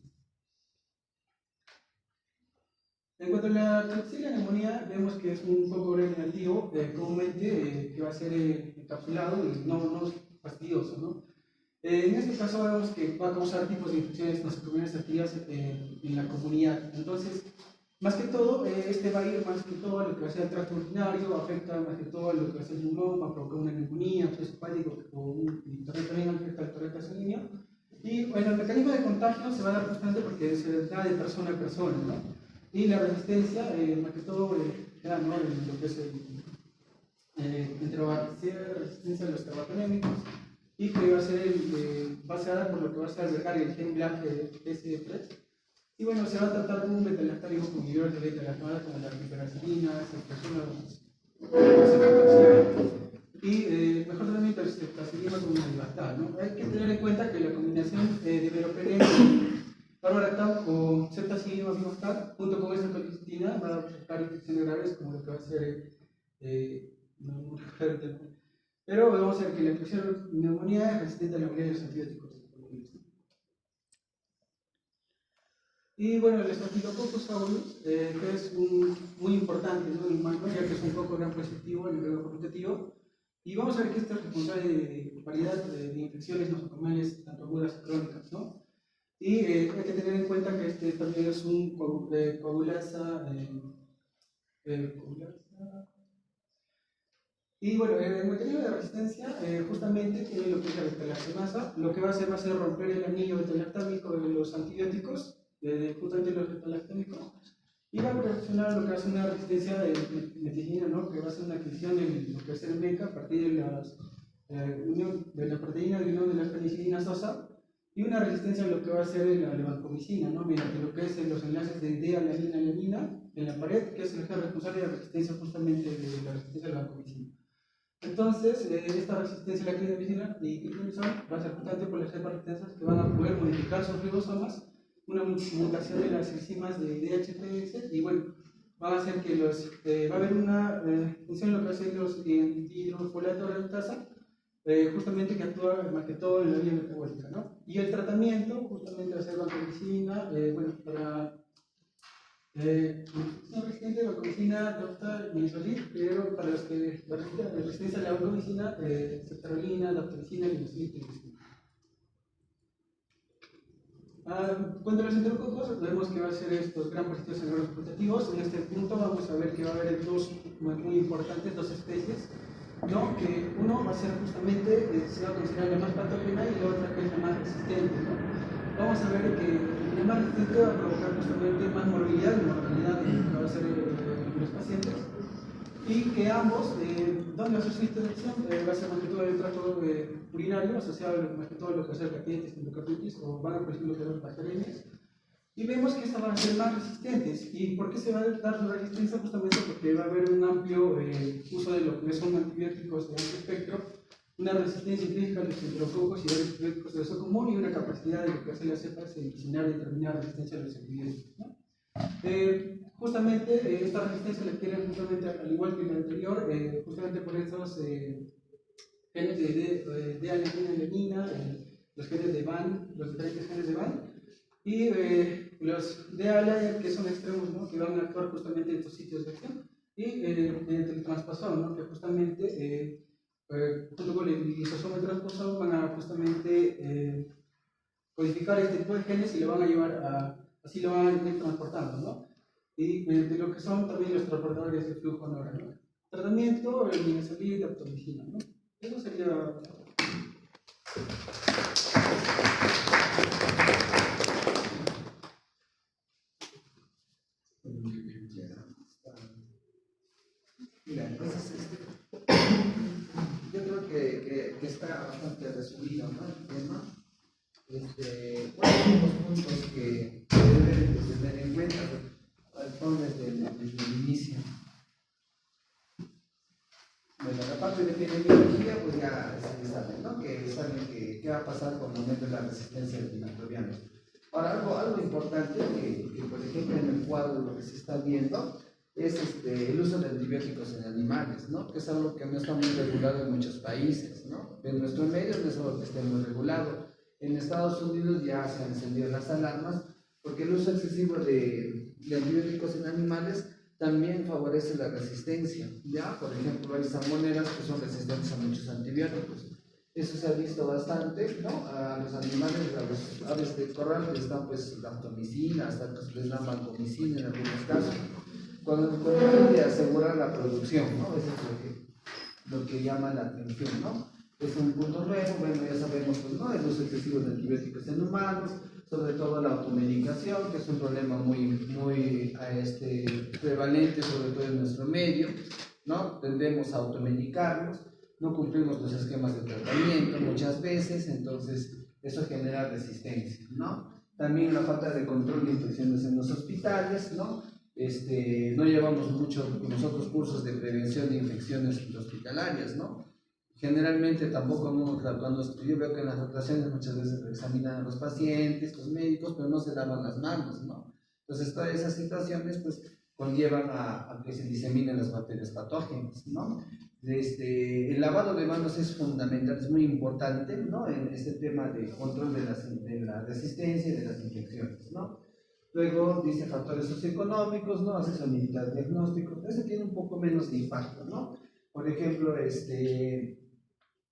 En cuanto a la Klebsiella pneumoniae, vemos que es un poco negativo, comúnmente que va a ser encapsulado y no fastidioso, ¿no? En este caso vemos que va a causar tipos de infecciones nosocomiales activas en la comunidad. Entonces, más que todo, este va a ir más que todo a lo que va a ser el tracto urinario, afecta más que todo a lo que va a ser el pulmón, va a provocar una neumonía, un proceso hepático y también afecta al torrente sanguíneo. Y bueno, el mecanismo de contagio se va a dar bastante porque se da de persona a persona, ¿no? Y la resistencia, más que todo, ¿no? En lo que es la resistencia a los carbapenémicos, y que va a ser basada por lo que va a ser albergar el gen BLAG S3. Y bueno, se va a tratar de un betalactámico con inhibidores de beta-lactamasa como la piperacilina, y mejor tratamiento es ceftazidima con una divastal, ¿no? Hay que tener en cuenta que la combinación de meropenem y barbaratán o ceftazidima divastal junto con esta colistina va a provocar infecciones graves como lo que va a ser pero vamos a ver que la infección de neumonía es resistente a la mayoría de los antibióticos. Y bueno, el Staphylococcus aureus, que es muy importante, ¿no? Ya que es un poco gran positivo a nivel facultativo. Y vamos a ver que este es responsable de variedad de infecciones nosocomiales, tanto agudas y crónicas, ¿no? Y hay que tener en cuenta que este también es un coagulasa. Y bueno, el mecanismo de resistencia justamente tiene lo que es la beta-lactamasa. Lo que va a hacer romper el anillo beta-lactámico de los antibióticos, justamente los beta-lactámicos, y va a proporcionar lo que va a ser una resistencia de meticilina, ¿no? Que va a ser una adquisición de lo que va a ser MECA a partir de la proteína de unión de las penicilinas OSA, y una resistencia a lo que va a ser la levancomicina, ¿no? Mediante lo que es los enlaces de D-alanina-alanina en la pared, que es el gen responsable de la resistencia justamente de la resistencia a la vancomicina. Entonces, esta resistencia a la clindamicina y clindamicina va a ser justamente por las cepas retensas que van a poder modificar sus ribosomas, una mutación de las enzimas de DHPS, y bueno, va a hacer que va a haber una función en lo que va a ser los dihidrofolato reductasa, justamente que actúa más que todo en la vía metabólica, ¿no? Y el tratamiento justamente va a ser vancomicina, para una resistencia a la vancomicina adopta misolit, pero para los que la resistencia a la vancomicina, ceftarolina, daptoricina, linoxidil y linoxidil. Cuando los enterococos, vemos que va a ser estos gran positivos anaerobios facultativos. En este punto vamos a ver que va a haber dos muy importantes, dos especies. ¿no? Que uno va a ser justamente, se va a considerar la más patógena y la otra que es la más resistente, ¿no? Vamos a ver que la más resistente va a provocar justamente más morbilidad y mortalidad en va a ser los pacientes, y que ambos van a hacer su intervención, va a ser más que todo el tracto urinario, asociado más que todo a lo que va a ser caquetes, endocarditis, o van a producir lo que son bacterias. Y vemos que estas van a ser más resistentes. ¿Y por qué se va a dar su resistencia? Justamente porque va a haber un amplio uso de lo que son antibióticos de amplio espectro, una resistencia intrínseca a los enterococos y a los antibióticos de uso común, y una capacidad de lo que hace las cepas de eliminar y determinar resistencia a los antibióticos, ¿no? Justamente esta resistencia la adquieren justamente al igual que la anterior, justamente por estos genes de alanina, los genes de VAN, los diferentes genes de VAN, y los de ALA, que son extremos, ¿no? Que van a actuar justamente en estos sitios de acción, y mediante el transposón, ¿no? Que justamente junto con el lisosoma y transposón van a justamente codificar este tipo de genes y lo van a llevar a, así lo van a ir transportando, ¿no? Y de lo que son también los transportadores de flujo neural, ¿no? Tratamiento, nimesulida y daptomicina, ¿no? Eso sería... Mira, entonces, yo creo que está bastante resumido, ¿no? El tema. ¿Cuáles son los puntos que se deben de tener en cuenta? Desde el inicio. Bueno, la parte de epidemiología, pues ya se sabe, ¿no? Que saben qué va a pasar con el aumento de la resistencia antimicrobiana. Ahora, algo importante que, por ejemplo, en el cuadro lo que se está viendo es el uso de antibióticos en animales, ¿no? Que es algo que no está muy regulado en muchos países, ¿no? En nuestro medio no es algo que esté muy regulado. En Estados Unidos ya se han encendido las alarmas porque el uso excesivo de antibióticos en animales también favorece la resistencia, ¿ya? Por ejemplo, hay salmonelas que son resistentes a muchos antibióticos. Eso se ha visto bastante, ¿no? A los animales, a los aves de corral les dan pues daptomicina, hasta que les dan vancomicina en algunos casos, con el fin de asegurar la producción, ¿no? Eso es lo que llama la atención, ¿no? Es un punto nuevo, bueno, ya sabemos, pues, ¿no? El uso excesivo de antibióticos en humanos, sobre todo la automedicación, que es un problema muy prevalente, sobre todo en nuestro medio, ¿no? Tendemos a automedicarnos, no cumplimos los esquemas de tratamiento muchas veces, entonces eso genera resistencia, ¿no? También la falta de control de infecciones en los hospitales, ¿no? No llevamos mucho nosotros cursos de prevención de infecciones hospitalarias, ¿no? Generalmente tampoco cuando yo veo que en las rotaciones muchas veces examinan a los pacientes, los médicos, pero no se lavan las manos, ¿no? Entonces todas esas situaciones pues conllevan a que se diseminen las bacterias patógenas, ¿no? El lavado de manos es fundamental, es muy importante, ¿no? En este tema de control de la resistencia y de las infecciones, ¿no? Luego dice factores socioeconómicos, ¿no? Acceso a militar diagnóstico, ese tiene un poco menos de impacto, ¿no? Por ejemplo,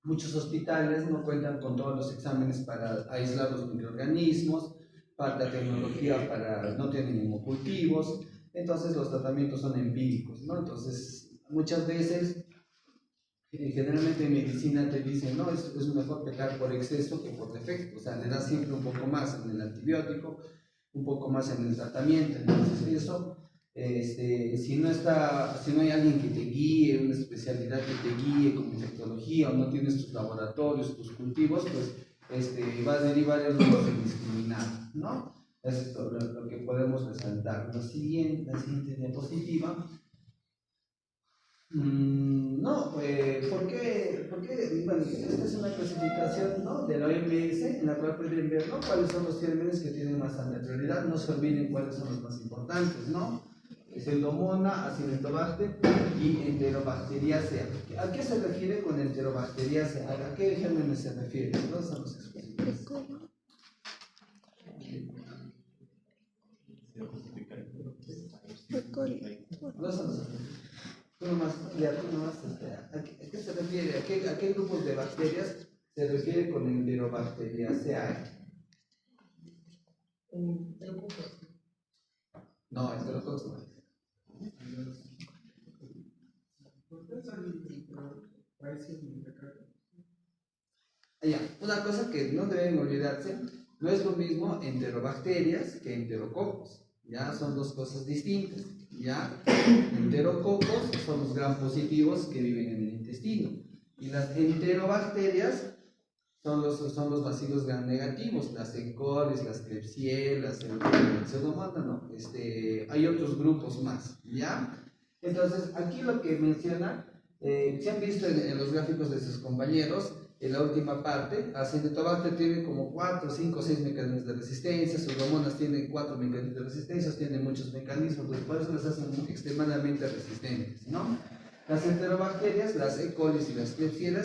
muchos hospitales no cuentan con todos los exámenes para aislar los microorganismos, falta tecnología no tienen hemocultivos, entonces los tratamientos son empíricos, ¿no? Entonces, muchas veces, generalmente en medicina te dicen, no, es mejor pecar por exceso que por defecto, o sea, le das siempre un poco más en el antibiótico, un poco más en el tratamiento, entonces eso... si no hay alguien que te guíe, una especialidad que te guíe como infectología, o no tienes tus laboratorios, tus cultivos, pues va a derivar en un uso indiscriminado, ¿no? Eso es lo que podemos resaltar. La siguiente diapositiva. No, ¿por qué? Bueno, esta es una clasificación, ¿no? De la OMS, en la cual pueden ver, ¿no? Cuáles son los gérmenes que tienen más prioridad, no se olviden cuáles son los más importantes, ¿no? Pseudomonas, Acinetobacter y Enterobacteriaceae. ¿A qué se refiere con Enterobacteriaceae? ¿A qué gérmenes se refiere? ¿Dónde son los expositivos? ¿Dónde son los expositivos? Tú nomás, ¿a qué se refiere? ¿A qué grupos de bacterias se refiere con Enterobacteriaceae? No, Enterococcus no. Ya, una cosa que no deben olvidarse, no es lo mismo enterobacterias que enterococos, ya son dos cosas distintas, ya enterococos son los gram positivos que viven en el intestino y las enterobacterias son los bacilos gram negativos, las E. coli, las Klebsiella, las Pseudomonas, ¿no? Hay otros grupos más, ya. Entonces aquí lo que menciona, se han visto en los gráficos de sus compañeros. En la última parte, Acinetobacter tiene como 4, 5, 6 mecanismos de resistencia, Pseudomonas tiene 4 mecanismos de resistencia, tiene muchos mecanismos, por eso las hacen extremadamente resistentes, ¿no? Las enterobacterias, las E. coli y las Klebsiella,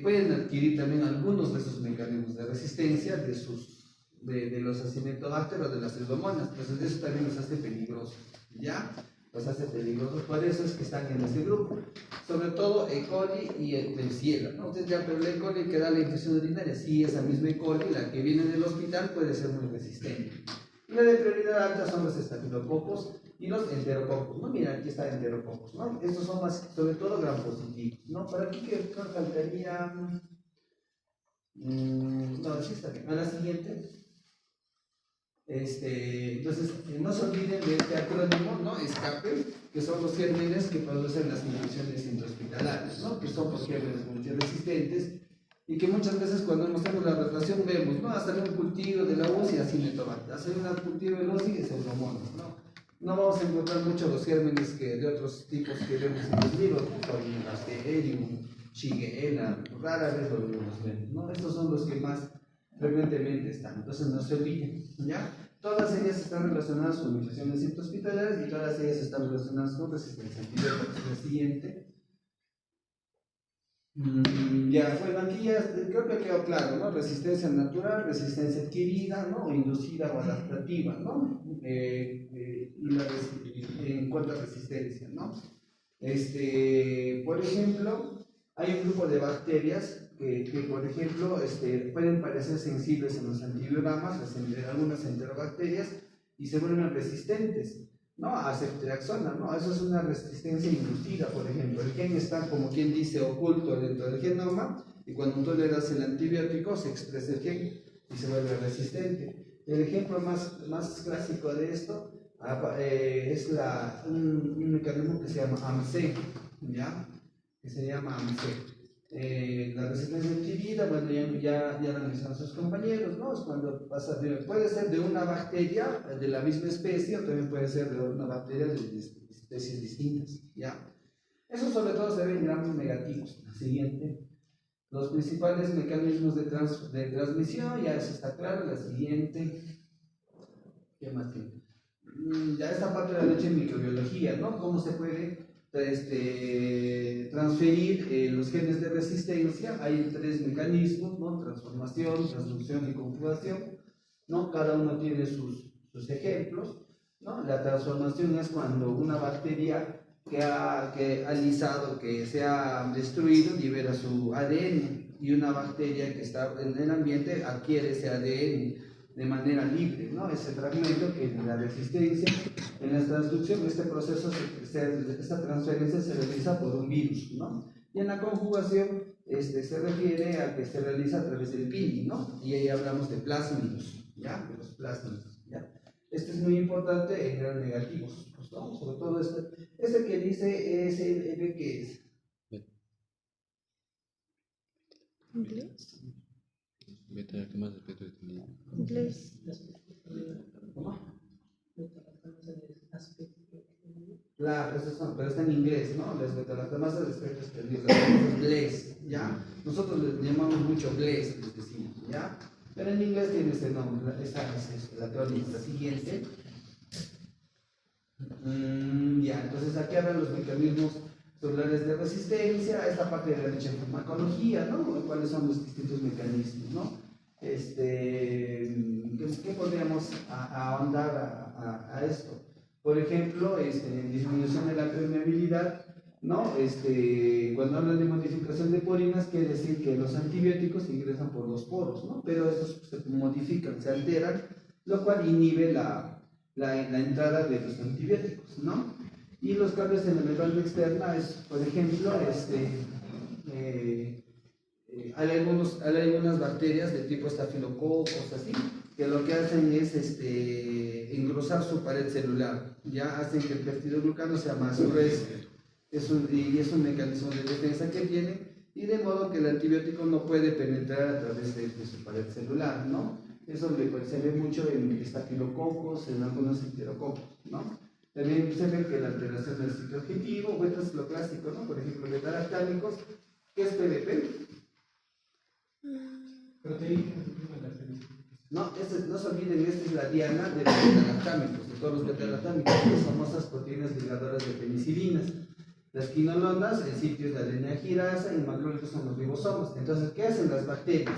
pueden adquirir también algunos de esos mecanismos de resistencia de los Acinetobacter o de las Pseudomonas, entonces eso también los hace peligrosos, ¿ya? Los hace peligrosos, por eso es que están en este grupo, sobre todo E. coli y el Klebsiella, ¿no? Entonces ya, pero la E. coli que da la infección urinaria, sí, esa misma E. coli, la que viene del hospital, puede ser muy resistente. Y la de prioridad alta son los estafilococos y los enterococos, ¿no? Mira, aquí está enterococos, ¿no? Estos son más, sobre todo gram positivos, ¿no? Por aquí que faltaría, no, sí está bien, a la siguiente. Entonces, no se olviden de este acrónimo, ¿no? ESCAPE, que son los gérmenes que producen las infecciones intrahospitalarias, ¿no? Que son los gérmenes multiresistentes y que muchas veces cuando hacemos la rotación vemos, ¿no? Hacer un cultivo de la UCI, Acinetobacter, hacer un cultivo de la UCI es Pseudomonas, ¿no? No vamos a encontrar mucho los gérmenes de otros tipos que vemos en los libros, ¿no? Como Asterium, Shigella, rara vez lo vemos, ¿no? Estos son los que más frecuentemente están, entonces no se olviden, ¿ya? Todas ellas están relacionadas con infecciones intrahospitalarias y todas ellas están relacionadas con resistencia antibiótica. La siguiente. Ya, bueno, aquí ya creo que quedó claro, ¿no? Resistencia natural, resistencia adquirida, ¿no? O inducida o adaptativa, ¿no? En cuanto a resistencia, ¿no? Por ejemplo, hay un grupo de bacterias que por ejemplo, pueden parecer sensibles en los antibiogramas, algunas enterobacterias, y se vuelven resistentes, ¿no? A ceftriaxona, ¿no? Eso es una resistencia inducida, por ejemplo. El gen está, como quien dice, oculto dentro del genoma, y cuando tú le das el antibiótico, se expresa el gen y se vuelve resistente. El ejemplo más clásico de esto es un mecanismo que se llama AMC, ¿ya? Que se llama AMC. La resistencia adquirida, bueno, ya la mencionan sus compañeros, ¿no? Es cuando puede ser de una bacteria de la misma especie o también puede ser de una bacteria de especies distintas, ¿ya? Eso sobre todo se ve en gramos negativos. La siguiente. Los principales mecanismos de transmisión, ya eso está claro. La siguiente. ¿Qué más tiene? Ya esta parte de la leche en microbiología, ¿no? ¿Cómo se puede transferir los genes de resistencia? Hay 3 mecanismos, ¿no? Transformación, transducción y conjugación, ¿no? Cada uno tiene sus ejemplos, ¿no? La transformación es cuando una bacteria que ha lisado, que se ha destruido, libera su ADN, y una bacteria que está en el ambiente adquiere ese ADN de manera libre, ¿no? Ese fragmento que en la resistencia, en la transducción, este proceso, esta transferencia se realiza por un virus, ¿no? Y en la conjugación se refiere a que se realiza a través del pili, ¿no? Y ahí hablamos de plásmidos, ¿ya? De los plásmidos, ¿ya? Este es muy importante en gram negativos, pues, ¿no? Sobre todo este que dice ESLB, ¿qué es? ¿Inglés? Beta-lactamasa espectroestimulada. Inglés. ¿Cómo? Claro, pero está en inglés, ¿no? Las beta-lactamasas de espectro extendido, las GLES, ¿ya? Nosotros les llamamos mucho GLES, les decimos, ¿ya? Pero en inglés tiene este nombre, esta es la teoría. La siguiente. Ya, entonces aquí hablan los mecanismos celulares de resistencia, esta parte de la leche en farmacología, ¿no? ¿Cuáles son los distintos mecanismos, ¿no? ¿Qué podríamos ahondar a esto? Por ejemplo, disminución de la permeabilidad, ¿no? Cuando hablan de modificación de porinas, quiere decir que los antibióticos ingresan por los poros, ¿no? Pero estos se modifican, se alteran, lo cual inhibe la entrada de los antibióticos, ¿no? Y los cambios en la membrana externa es, por ejemplo, Hay algunas bacterias de tipo estafilococos, así, que lo que hacen es engrosar su pared celular, ya hacen que el peptidoglucano sea más grueso, y es un mecanismo de defensa que tiene, y de modo que el antibiótico no puede penetrar a través de su pared celular, ¿no? Eso se ve mucho en estafilococos, en algunos enterococos, ¿no? También se ve que la alteración del ciclo objetivo, o esto es lo clásico, ¿no? Por ejemplo, beta-lactámicos, ¿qué es PDP? Proteína de prima de lactancia. No, no se olviden, esta es la diana de los beta-lactámicos, de todos los beta-lactámicos, las famosas proteínas ligadoras de penicilinas. Las quinolonas, el sitio es la adenina girasa, y el macrólido son los ribosomas. Entonces, ¿qué hacen las bacterias?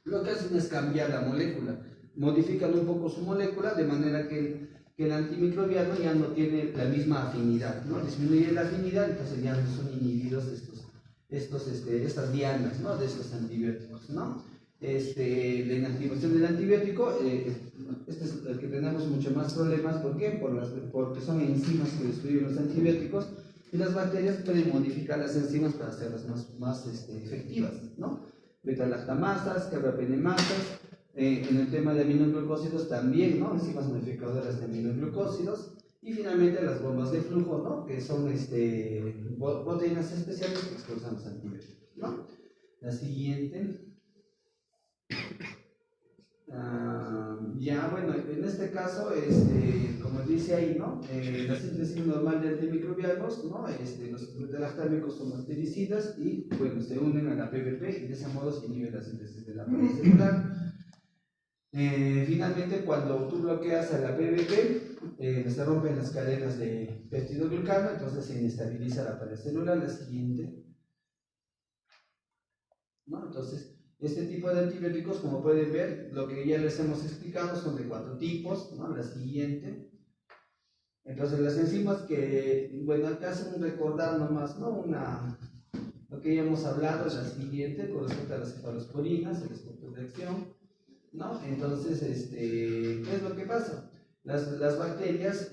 Lo que hacen es cambiar la molécula, modifican un poco su molécula de manera que el antimicrobiano ya no tiene la misma afinidad, ¿no? Disminuye la afinidad, entonces ya no son inhibidos estas dianas, ¿no? De estos antibióticos, ¿no? La inactivación del antibiótico, este es el que tenemos mucho más problemas. ¿Por qué? Porque son enzimas que destruyen los antibióticos, y las bacterias pueden modificar las enzimas para hacerlas más efectivas, ¿no? Beta-lactamasas, carbapenemasas, en el tema de aminoglucósidos también, ¿no? Enzimas modificadoras de aminoglucósidos, y finalmente las bombas de flujo, ¿no? Que son proteínas especiales que expulsan los antibióticos, ¿no? La siguiente. Ya, bueno, en este caso, como dice ahí, ¿no? La síntesis normal de antimicrobianos, ¿no? Los beta-lactámicos son bactericidas y, bueno, se unen a la PBP, y de ese modo se inhibe la síntesis de la pared celular. Finalmente, cuando tú bloqueas a la PBP, se rompen las cadenas de peptidoglucano, entonces se inestabiliza la pared celular. La siguiente, ¿no? Entonces, este tipo de antibióticos, como pueden ver, lo que ya les hemos explicado, son de 4 tipos, ¿no? La siguiente. Entonces, las enzimas que, bueno, acá hacen recordar nomás, ¿no? Lo que ya hemos hablado, es la siguiente, con respecto a las cefalosporinas, el espectro de acción, ¿no? Entonces, ¿qué es lo que pasa? Las bacterias,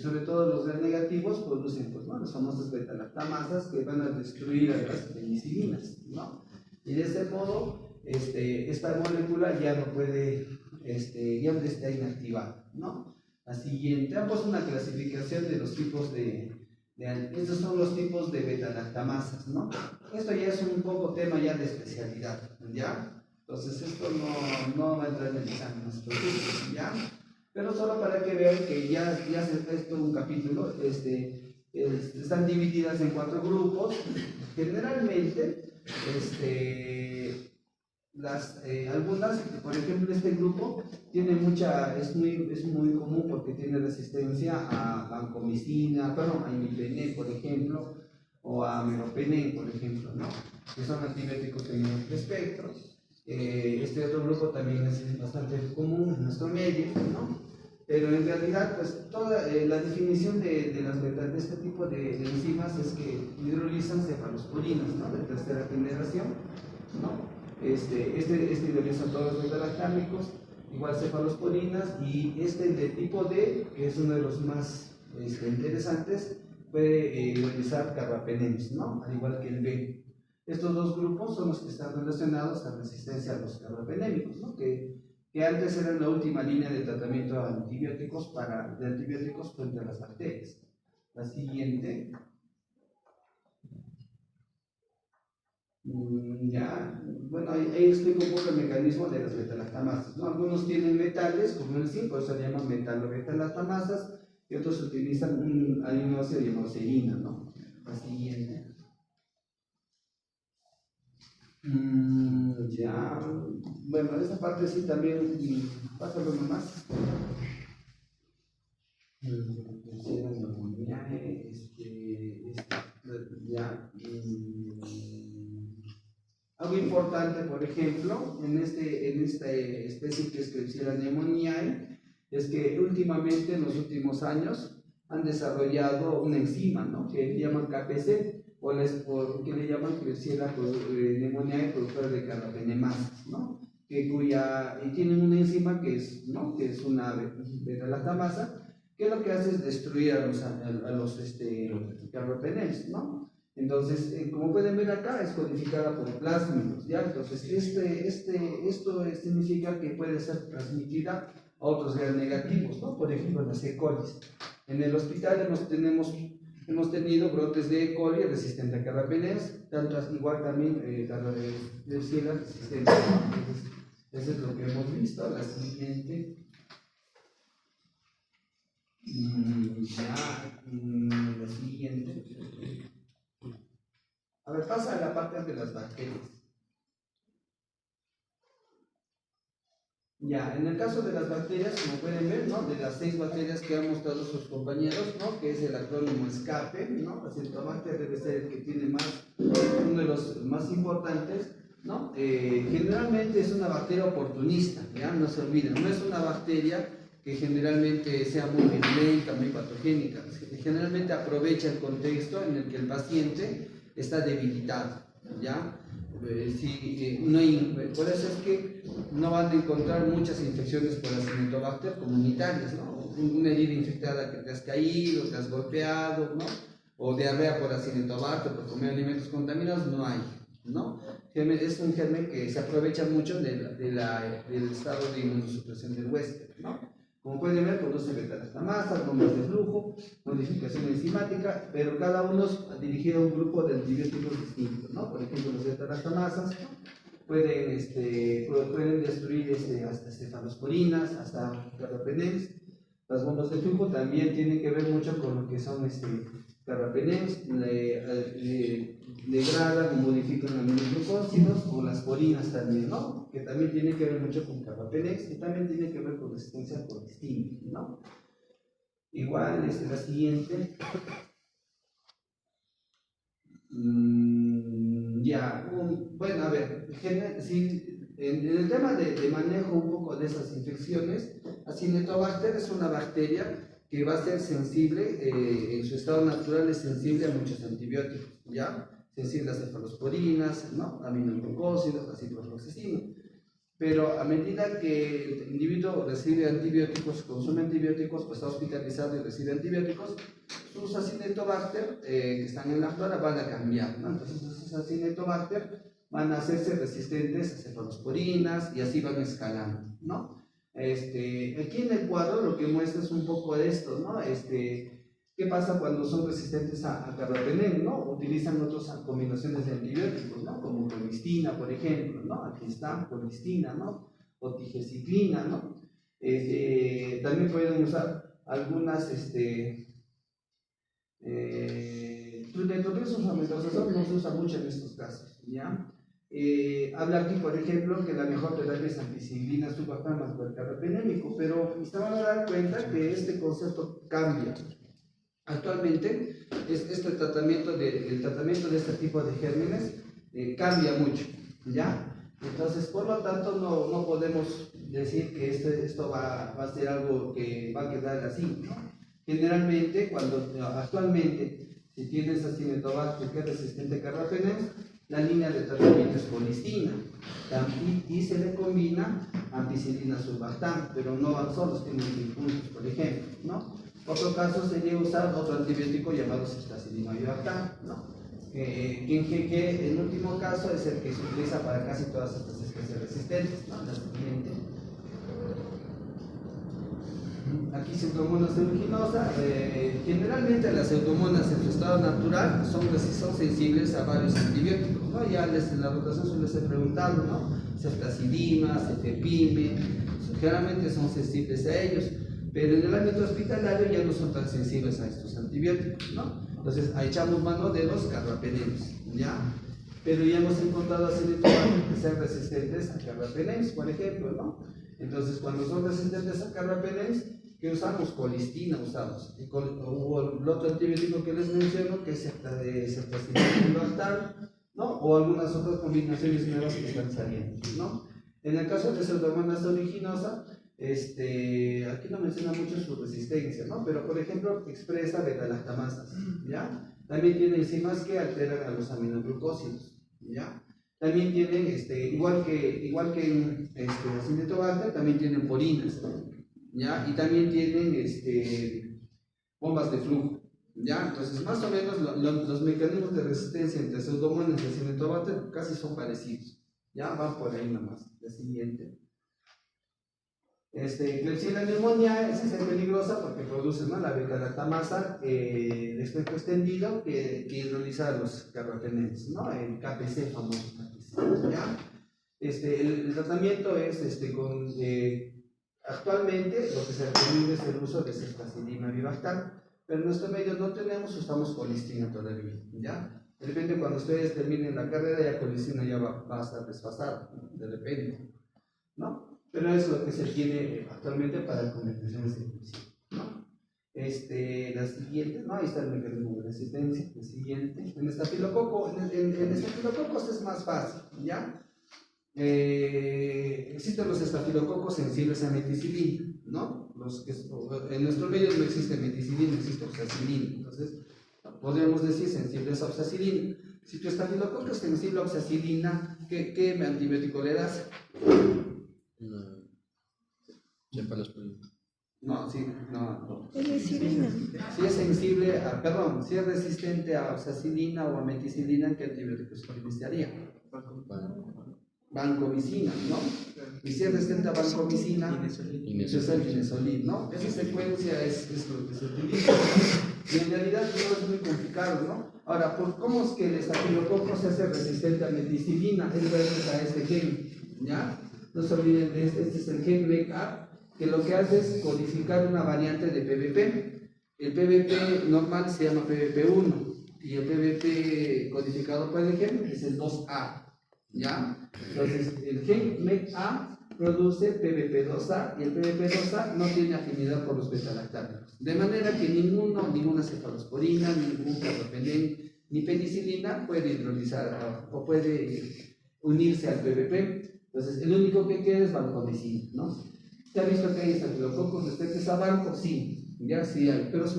sobre todo los gram negativos, producen, pues, ¿no? Las famosas beta-lactamasas que van a destruir a las penicilinas, ¿no? Y de ese modo, esta molécula ya no puede, ya está inactivada, ¿no? La siguiente, pues una clasificación de los tipos estos son los tipos de beta-lactamasas, ¿no? Esto ya es un poco tema ya de especialidad, ¿ya? Entonces esto no va a entrar en el examen, ¿ya? Pero solo para que vean que ya se esto un capítulo, están divididas en 4 grupos. Generalmente, algunas, por ejemplo, este grupo tiene es muy común porque tiene resistencia a vancomicina, a imipenem, por ejemplo, o a meropenem, por ejemplo, ¿no? Que son antibióticos de amplio espectro. Este otro grupo también es bastante común en nuestro medio, ¿no? Pero en realidad, pues, toda la definición de este tipo de enzimas es que hidrolizan cefalosporinas, ¿no? De tercera generación, ¿no? Hidrolizan todos los beta-lactámicos, igual cefalosporinas, y de tipo D, que es uno de los más interesantes, puede hidrolizar carbapenems, ¿no? Al igual que el B. Estos 2 grupos son los que están relacionados a resistencia a los carbapenémicos, ¿no? Que antes eran la última línea de tratamiento de antibióticos frente a las bacterias. La siguiente. Ya, bueno, ahí explico un poco el mecanismo de las beta-lactamasas, ¿no? Algunos tienen metales, como el zinc, por eso se llaman metalo-beta-lactamasas, y otros utilizan un aminoácido llamado serina, ¿no? La siguiente. Ya, bueno, esta parte sí también, pásalo nomás. Ya. Algo importante, por ejemplo, en esta especie que es Klebsiella pneumoniae, es que últimamente, en los últimos años, han desarrollado una enzima, ¿no? Que llaman KPC, o que le llaman Klebsiella pneumoniae productora de carbapenemasas, ¿no? Y tienen una enzima que es una beta-lactamasa, que lo que hace es destruir a los carbapenems, ¿no? Entonces, como pueden ver acá, es codificada por plásmidos, ¿ya? Entonces, esto significa que puede ser transmitida a otros gram negativos, ¿no? Por ejemplo, las E. coli. En el hospital hemos tenido brotes de E. coli resistente a carbapenems, igual también Klebsiella resistente. Entonces, eso es lo que hemos visto. La siguiente. La siguiente. A ver, pasa a la parte de las bacterias. Ya, en el caso de las bacterias, como pueden ver, ¿no? De las 6 bacterias que han mostrado sus compañeros, ¿no? Que es el acrónimo SCAPE, ¿no? Acetobacter debe ser el que tiene uno de los más importantes, ¿no? Generalmente es una bacteria oportunista, ¿ya? No se olviden, no es una bacteria que generalmente sea muy virulenta, muy patogénica. Generalmente aprovecha el contexto en el que el paciente está debilitado, ¿ya? Por eso es que no van a encontrar muchas infecciones por Acinetobacter comunitarias, ¿no? Una herida infectada que te has caído, te has golpeado, ¿no? O diarrea por Acinetobacter, por comer alimentos contaminados, no hay, ¿no? Es un germen que se aprovecha mucho del estado de inmunosupresión del huésped, ¿no? Como pueden ver, produce beta-lactamases, bombas de flujo, modificación enzimática, pero cada uno dirigido a un grupo de antibióticos distintos, ¿no? Por ejemplo, los beta-lactamases pueden destruir hasta cefalosporinas, hasta carbapenems. Las bombas de flujo también tienen que ver mucho con lo que son carbapenems, degradan o modifican aminoglucósidos, o las porinas también, ¿no? Que también tiene que ver mucho con carbapenems y también tiene que ver con resistencia al colistina, ¿no? Igual, la siguiente. Bueno, a ver, en el tema de manejo un poco de esas infecciones, Acinetobacter es una bacteria que va a ser sensible, en su estado natural es sensible a muchos antibióticos, ¿ya? Sensible a cefalosporinas, ¿no? Aminoglucósidos, a ciprofloxacina. Pero a medida que el individuo recibe antibióticos, consume antibióticos, pues está hospitalizado y recibe antibióticos, sus Acinetobacter que están en la flora van a cambiar, ¿no? Entonces esos Acinetobacter van a hacerse resistentes a cefalosporinas y así van escalando, ¿no? Aquí en el cuadro lo que muestra es un poco de esto, ¿no? ¿Qué pasa cuando son resistentes a carbapenem, ¿no? Utilizan otras combinaciones de antibióticos, ¿no? Como colistina, por ejemplo, ¿no? Aquí está, colistina, ¿no? O tigecyclina, ¿no? También pueden usar algunas, nitroglicerol no se usa mucho en estos casos, ¿ya? Habla aquí, por ejemplo, que la mejor terapia es ampicilina subactamas por el carbapenémico, pero se van a dar cuenta que este concepto cambia. Actualmente, el tratamiento de este tipo de gérmenes cambia mucho, ¿ya? Entonces, por lo tanto, no podemos decir que esto va a ser algo que va a quedar así, ¿no? Generalmente, actualmente, si tienes Acinetobacter que es resistente a carbapenems, la línea de tratamiento es colistina y se le combina ampicilina surfactam, pero no van solos, tienen que ir juntos, por ejemplo, ¿no? Otro caso sería usar otro antibiótico llamado ceftaxilina bivactam, ¿no? Que el último caso es el que se utiliza para casi todas estas especies resistentes, ¿no? La siguiente. Aquí Pseudomonas aeruginosa. Generalmente las pseudomonas en su estado natural son sensibles a varios antibióticos, ¿no? Ya en la rotación suele ser preguntado, ¿no? Ceftazidima, cefepime, generalmente son sensibles a ellos, pero en el ámbito hospitalario ya no son tan sensibles a estos antibióticos, ¿no? Entonces echamos mano de los carbapenems, ¿ya? Pero ya hemos encontrado Acinetobacter que sean resistentes a carbapenems, por ejemplo, ¿no? Entonces, cuando son resistentes a carbapenems, ¿qué usamos? Colistina usamos. O el otro antibiótico que les menciono, que es ceftaximab, ¿no? O algunas otras combinaciones nuevas que están saliendo, ¿no? En el caso de Pseudomonas aeruginosa, aquí no menciona mucho su resistencia, ¿no? Pero, por ejemplo, expresa beta-lactamasas, ¿ya? También tiene enzimas que alteran a los aminoglucósidos, ¿ya? También tienen, igual que en Acinetobacter, también tienen porinas, ¿ya? Y también tienen bombas de flujo, ¿Ya? Entonces, más o menos los mecanismos de resistencia entre Pseudomonas y Acinetobacter casi son parecidos. Ya van por ahí nomás. La siguiente. Klebsiella pneumoniae es peligrosa porque produce, ¿no?, la beta-lactamasa de espectro extendido que hidroliza los carbapenems, ¿no? El KPC, famoso KPC, ¿ya? El tratamiento es actualmente lo que se recomienda es el uso de ceftazidima bivactal, pero en nuestro medio no tenemos, usamos colistina todavía, ¿ya? De repente cuando ustedes terminen la carrera ya colistina ya va a estar desfasada, de repente, ¿no? Pero es lo que se tiene actualmente para conversaciones de colistina, ¿no? La siguiente, ¿no? Ahí está el mecanismo de resistencia, la siguiente, en estafilococos es más fácil, ¿ya? Existen los estafilococos sensibles a meticilina, ¿no? En nuestro medio no existe meticilina, existe oxacilina, entonces podríamos decir sensibles a oxacilina. Si tu estafilococo es sensible a oxacilina, ¿qué antibiótico le das? Cefalosporina. No, sí, no. Penicilina. Si es sensible a, perdón, si es resistente a oxacilina o a meticilina, ¿qué antibiótico se utilizaría? Vancomicina, ¿no? Y si es resistente a vancomicina, es el inesolid, ¿no? Esa secuencia es lo que se utiliza. Y en realidad no es muy complicado, ¿no? Ahora, ¿cómo es que el estafilococo se hace resistente a meticilina? Es gracias a este gen, ¿ya? No se olviden de este es el gen MECA, que lo que hace es codificar una variante de PBP. El PBP normal se llama PBP1 y el PBP codificado por el gen es el 2A. ¿Ya? Entonces, el gen MECA produce PBP2A y el PBP2A no tiene afinidad por los beta-lactámicos. De manera que ninguna cefalosporina, ningún carbapenem, ni penicilina puede hidrolizar o puede unirse al PBP. Entonces, el único que queda es vancomicina, ¿no? ¿Se ha visto que hay estafilococos resistentes a banco? Sí, ya sí hay, pero es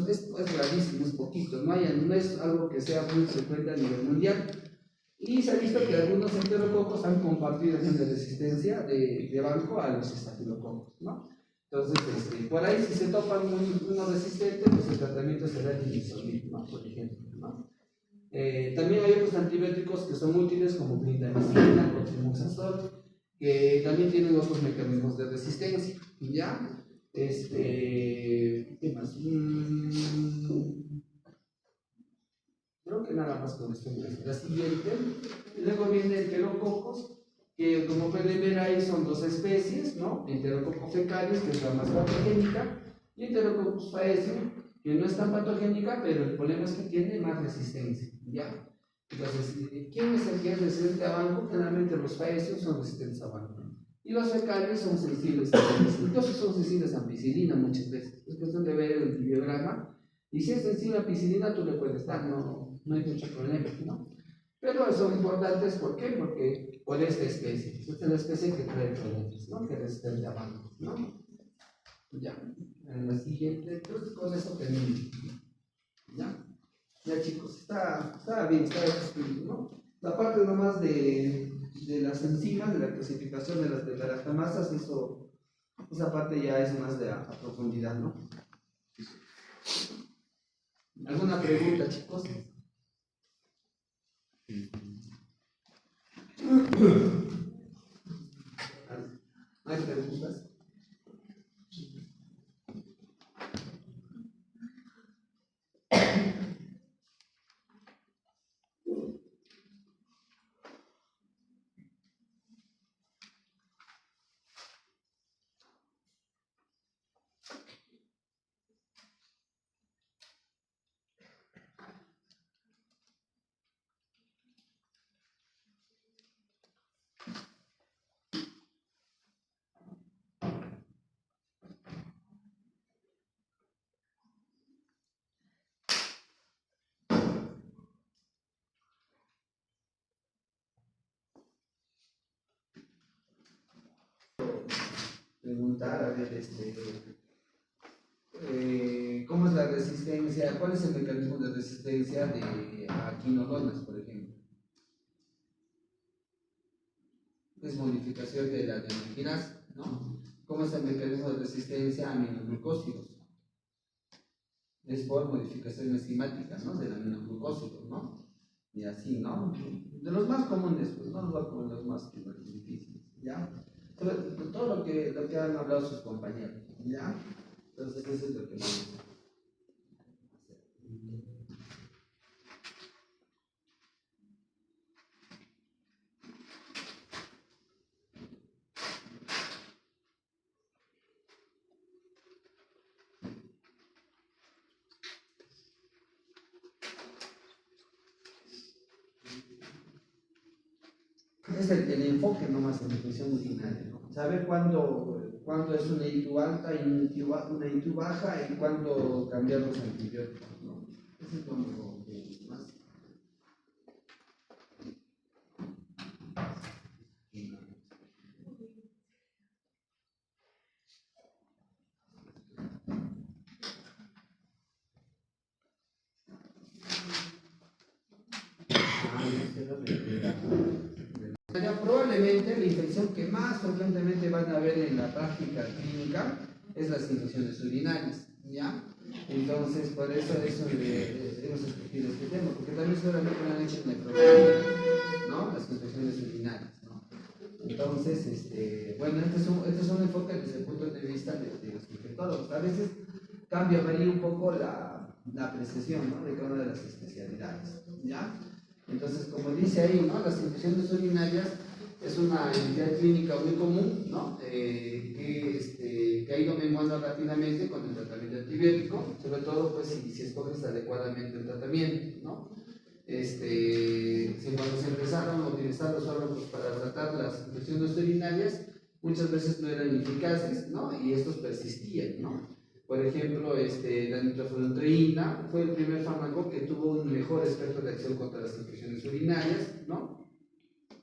rarísimo, es poquito, no es algo que sea muy frecuente a nivel mundial. Y se ha visto que algunos enterococos han compartido gen de resistencia de banco a los estafilococos, ¿no? Entonces, por ahí si se topan uno resistente, pues el tratamiento será el inesolid, ¿no? Por ejemplo, ¿no? También hay otros antibióticos que son útiles como clindamicina, cotrimoxazol, que también tienen otros mecanismos de resistencia, ¿ya? ¿Qué más? Creo que nada más con esto. La siguiente, luego viene enterococos, que como pueden ver ahí son dos especies, ¿no? Enterococcus fecalis, que es la más patogénica, y Enterococcus faecium, que no es tan patogénica, pero el problema es que tiene más resistencia, ¿ya? Entonces, ¿quién es el que es resistente a banco? Generalmente los faecium son resistentes a banco, y los fecales son sensibles a ampicilina, incluso son sensibles a ampicilina muchas veces. Es cuestión de ver el bibliograma. Y si es sensible a ampicilina, tú le puedes dar, no hay mucho problema, ¿no? Pero son importantes, ¿por qué? Porque por esta especie. Esta es la especie que trae problemas, ¿no? Que es resistente a banco, ¿no? Ya. En la siguiente, entonces con eso termino. ¿Ya? Ya, chicos, está bien, está escrito, ¿no? La parte nomás de las enzimas, de la clasificación de las beta-lactamasas, esa parte ya es más de a profundidad, ¿no? ¿Alguna pregunta, chicos? ¿Hay preguntas? Preguntar, a ver, ¿cómo es la resistencia? ¿Cuál es el mecanismo de resistencia de quinolonas, por ejemplo? Es modificación de la adenosquinasa, ¿no? ¿Cómo es el mecanismo de resistencia a aminoglucósidos? es por modificación enzimática, ¿no? Del aminoglucósido, ¿no? Y así, ¿no? De los más comunes, pues, no los más difíciles, ¿ya? Todo lo que han hablado sus compañeros, ¿ya? Entonces, eso es lo que vamos a hacer. Es el enfoque nomás en la infección urinaria, ¿no? Saber cuándo es una ITU alta y una ITU baja y cuándo cambiar los antibióticos, ¿no? Ese es lo más. Probablemente la infección que más frecuentemente van a ver en la práctica clínica es las infecciones urinarias, ¿ya? Entonces, por eso hemos escogido este tema, porque también seguramente lo han hecho en el programa, ¿no? Las infecciones urinarias, ¿no? Entonces, bueno, este es un enfoque desde el punto de vista de los infectólogos. A veces varía un poco la apreciación, ¿no? De cada una de las especialidades, ¿ya? Entonces, como dice ahí, ¿no? Las infecciones urinarias es una entidad clínica muy común, ¿no? Que ha ido menguando rápidamente con el tratamiento antibiótico, sobre todo pues, si escoges adecuadamente el tratamiento, ¿no? Cuando se empezaron a utilizar los fármacos para tratar las infecciones urinarias, muchas veces no eran eficaces, ¿no? Y estos persistían, ¿no? Por ejemplo, la nitrofurantoína fue el primer fármaco que tuvo un mejor espectro de acción contra las infecciones urinarias, ¿no?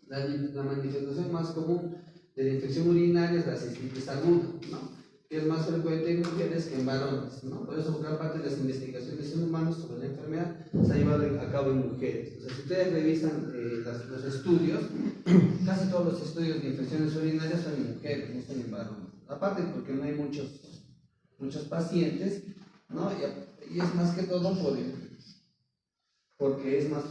La manifestación más común de la infección urinaria es la cistitis aguda, ¿no? Que es más frecuente en mujeres que en varones, ¿no? Por eso gran parte de las investigaciones en humanos sobre la enfermedad se ha llevado a cabo en mujeres. O sea, si ustedes revisan los estudios, casi todos los estudios de infecciones urinarias son en mujeres, no son en varones. Aparte porque no hay muchos pacientes, ¿no? Y es más que todo porque es más,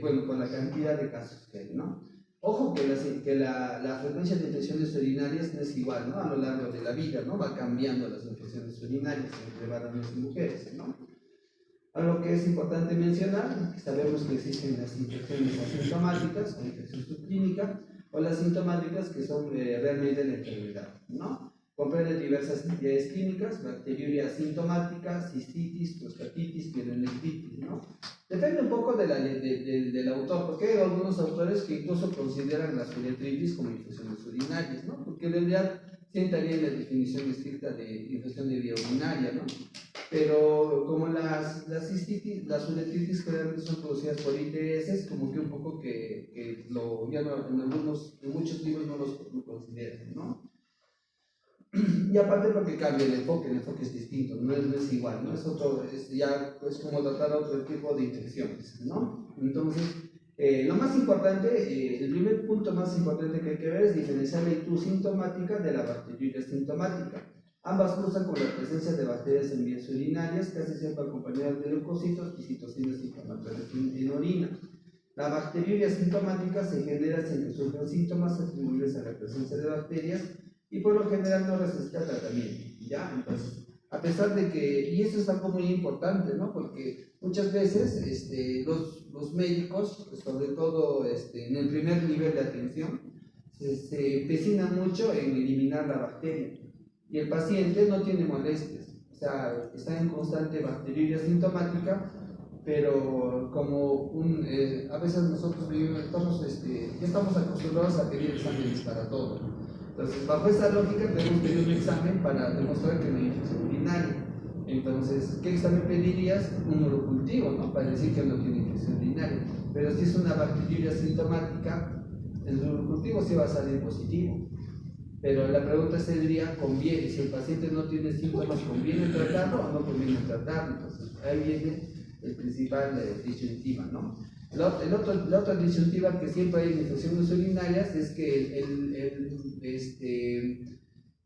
bueno, con la cantidad de casos que hay, ¿no? Ojo que la frecuencia de infecciones urinarias no es igual, ¿no? A lo largo de la vida, ¿no? Va cambiando las infecciones urinarias entre varones y mujeres, ¿no? Algo que es importante mencionar, que sabemos que existen las infecciones asintomáticas, o infección subclínica, o las sintomáticas que son realmente la enfermedad, ¿no? Comprende diversas entidades clínicas, bacteriuria asintomática, cistitis, prostatitis, pielonefritis, ¿no? Depende un poco del autor, porque hay algunos autores que incluso consideran las uretritis como infecciones urinarias, ¿no? Porque en realidad sí entraría en la definición estricta de infección de vía urinaria, ¿no? Pero como las cistitis, las uretritis generalmente son producidas por ITS, como que un poco que ya no, en muchos libros no lo consideran, ¿no? Y aparte porque cambia el enfoque es distinto, no es igual, ¿no? Es como tratar otro tipo de infecciones, ¿no? Entonces, lo más importante, el primer punto más importante que hay que ver es diferenciar la ITU sintomática de la bacteriuria sintomática. Ambas cursan con la presencia de bacterias en vías urinarias, casi siempre acompañadas de leucocitos y citocinas inflamatorias en orina. La bacteriuria sintomática se genera sin que surjan síntomas atribuibles a la presencia de bacterias y por lo general no necesita tratamiento, ¿ya? Entonces, a pesar de que, y esto es algo muy importante, ¿no? Porque muchas veces los médicos, sobre todo en el primer nivel de atención, se empecinan mucho en eliminar la bacteria y el paciente no tiene molestias, o sea, está en constante bacteriuria sintomática, pero como a veces nosotros ya estamos acostumbrados a pedir exámenes para todo. Entonces, bajo esa lógica, tenemos que pedir un examen para demostrar que no hay infección urinaria. Entonces, ¿qué examen pedirías? Un urocultivo, ¿no? Para decir que no tiene infección urinaria. Pero si es una bacteriuria sintomática, el urocultivo sí va a salir positivo. Pero la pregunta sería, ¿conviene? Si el paciente no tiene síntomas, ¿conviene tratarlo o no conviene tratarlo? Entonces, ahí viene el principal disyuntiva, ¿no? La otra disyuntiva que siempre hay en infecciones urinarias es que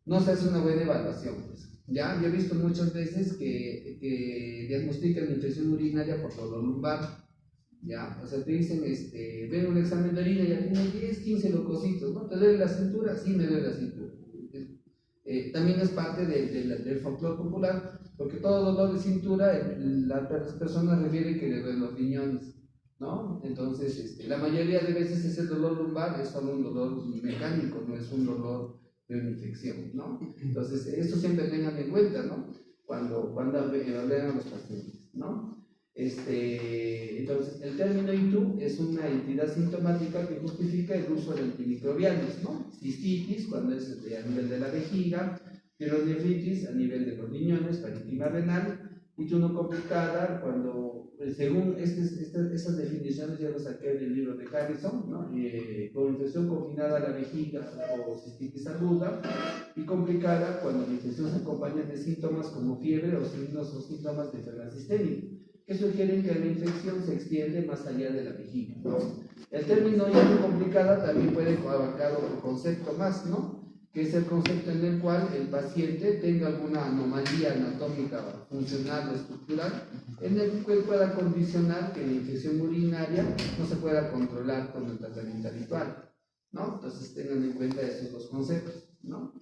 no se hace una buena evaluación, pues, Ya, yo he visto muchas veces que diagnostican infección urinaria por dolor lumbar. Ya, o sea, te dicen, ven un examen de orina y ya tienen 10, 15 locositos, ¿no? ¿Te duele la cintura? Sí, me duele la cintura. También es parte del folclore popular, porque todo dolor de cintura, las personas refieren que le duelen los riñones, ¿no? Entonces, la mayoría de veces ese dolor lumbar es solo un dolor mecánico, no es un dolor de una infección, ¿no? Entonces, esto siempre tengan en cuenta, ¿no? Cuando hablen a los pacientes, ¿no? Entonces, el término ITU es una entidad sintomática que justifica el uso de antimicrobianos, ¿no? Cistitis, cuando es a nivel de la vejiga, pielonefritis a nivel de los riñones, parénquima renal, ITU no complicada, cuando, según esas definiciones ya lo saqué del libro de Harrison, ¿no? Con infección confinada a la vejiga o cistitis aguda, y complicada cuando la infección se acompaña de síntomas como fiebre o signos o síntomas de enfermedad sistémica, que sugieren que la infección se extiende más allá de la vejiga, ¿no? El término ITU complicada también puede abarcar otro concepto más, ¿no? Que es el concepto en el cual el paciente tenga alguna anomalía anatómica, funcional o estructural, en el cual pueda condicionar que la infección urinaria no se pueda controlar con el tratamiento habitual, ¿no? Entonces tengan en cuenta esos dos conceptos, ¿no?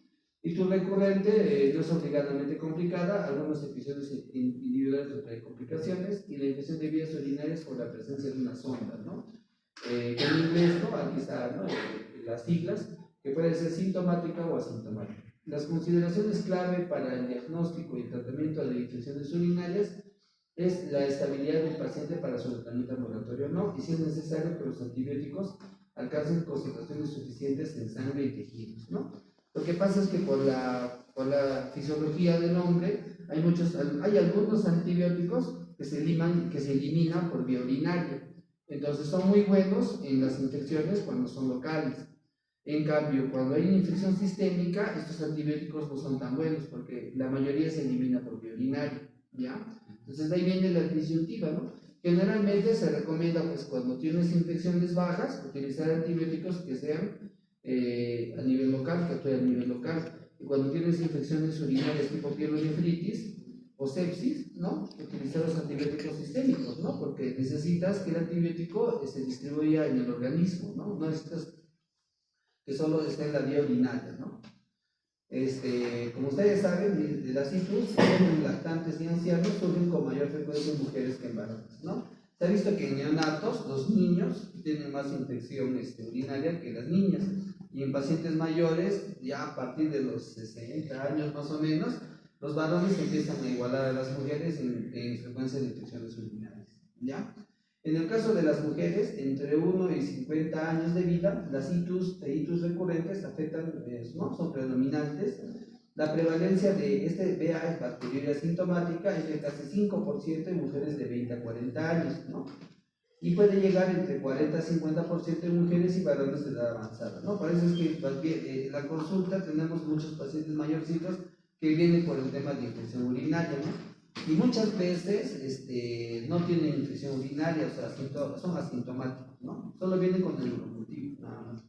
ITU recurrente no es obligadamente complicada, algunos episodios individuales de complicaciones y la infección de vías urinarias por la presencia de una sonda, ¿no? En inglés, ¿no? Aquí está, ¿no? Las siglas, que puede ser sintomática o asintomática. Las consideraciones clave para el diagnóstico y tratamiento de infecciones urinarias es la estabilidad del paciente para su tratamiento ambulatorio o no, y si es necesario que los antibióticos alcancen concentraciones suficientes en sangre y tejidos, ¿no? Lo que pasa es que por la fisiología del hombre hay algunos antibióticos que se eliminan por vía urinaria. Entonces son muy buenos en las infecciones cuando son locales. En cambio, cuando hay una infección sistémica, estos antibióticos no son tan buenos porque la mayoría se elimina por vía urinaria, ¿ya? Entonces de ahí viene la disyuntiva, ¿no? Generalmente se recomienda, pues cuando tienes infecciones bajas, utilizar antibióticos que sean a nivel local, que actúe a nivel local. Y cuando tienes infecciones urinarias tipo pielonefritis o sepsis, ¿no? Utilizar los antibióticos sistémicos, ¿no? Porque necesitas que el antibiótico se distribuya en el organismo, ¿no? No necesitas que solo esté en la vía urinaria, ¿no? Como ustedes saben, las ITUs en lactantes y ancianos surgen con mayor frecuencia en mujeres que en varones, ¿no? Se ha visto que en neonatos, los niños tienen más infección urinaria que las niñas, y en pacientes mayores, ya a partir de los 60 años más o menos, los varones empiezan a igualar a las mujeres en frecuencia de infecciones urinarias, ¿ya? En el caso de las mujeres, entre 1 y 50 años de vida, las ITUs recurrentes afectan, ¿no? Son predominantes. La prevalencia de este VA bacteriuria sintomática es de casi 5% en mujeres de 20 a 40 años, ¿no? Y puede llegar entre 40 a 50% en mujeres y varones de edad avanzada, ¿no? Por eso es que en la consulta tenemos muchos pacientes mayorcitos que vienen por el tema de infección urinaria, ¿no? Y muchas veces no tienen infección urinaria, o sea, son asintomáticos, ¿no? Solo vienen con el urocultivo, nada más.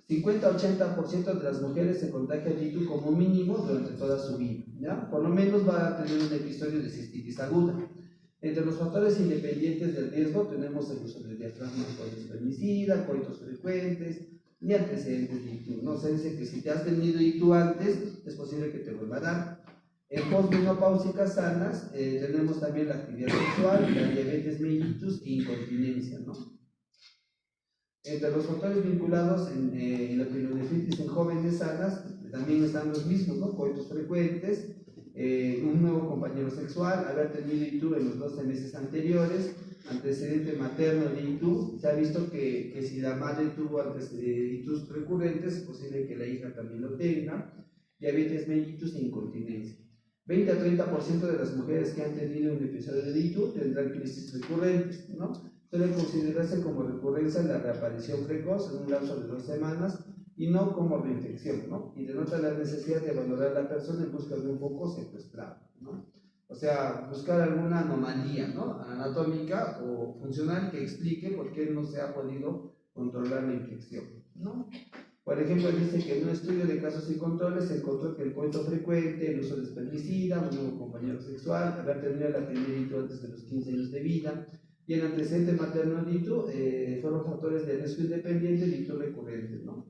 50-80% de las mujeres se contagian de ITU como mínimo durante toda su vida, ¿ya? Por lo menos va a tener un episodio de cistitis aguda. Entre los factores independientes del riesgo tenemos el uso del diafragma con espermicida, coitos frecuentes y antecedentes de ITU. No se dice que si te has tenido ITU antes, es posible que te vuelva a dar. En postmenopáusicas sanas tenemos también la actividad sexual, la diabetes mellitus e incontinencia, ¿no? Entre los factores vinculados en la pielonefritis en jóvenes sanas también están los mismos, ¿no? Coitos frecuentes, un nuevo compañero sexual, haber tenido ITU en los 12 meses anteriores, antecedente materno de ITU. Se ha visto que si la madre tuvo ITUs recurrentes, es posible que la hija también lo tenga. Diabetes mellitus e incontinencia. 20 a 30% de las mujeres que han tenido un episodio de ITU tendrán crisis recurrentes, ¿no? Suele considerarse como recurrencia la reaparición precoz en un lapso de 2 semanas y no como reinfección, ¿no? Y denota la necesidad de valorar a la persona en busca de un foco secuestrado, ¿no? O sea, buscar alguna anomalía, ¿no? Anatómica o funcional que explique por qué no se ha podido controlar la infección, ¿no? Por ejemplo, dice que en un estudio de casos y controles se encontró que el coito frecuente, el uso de espermicida, un nuevo compañero sexual, haber tenido la primera ITU antes de los 15 años de vida y el antecedente materno de ITU fueron factores de riesgo independiente de ITU recurrente, ¿no?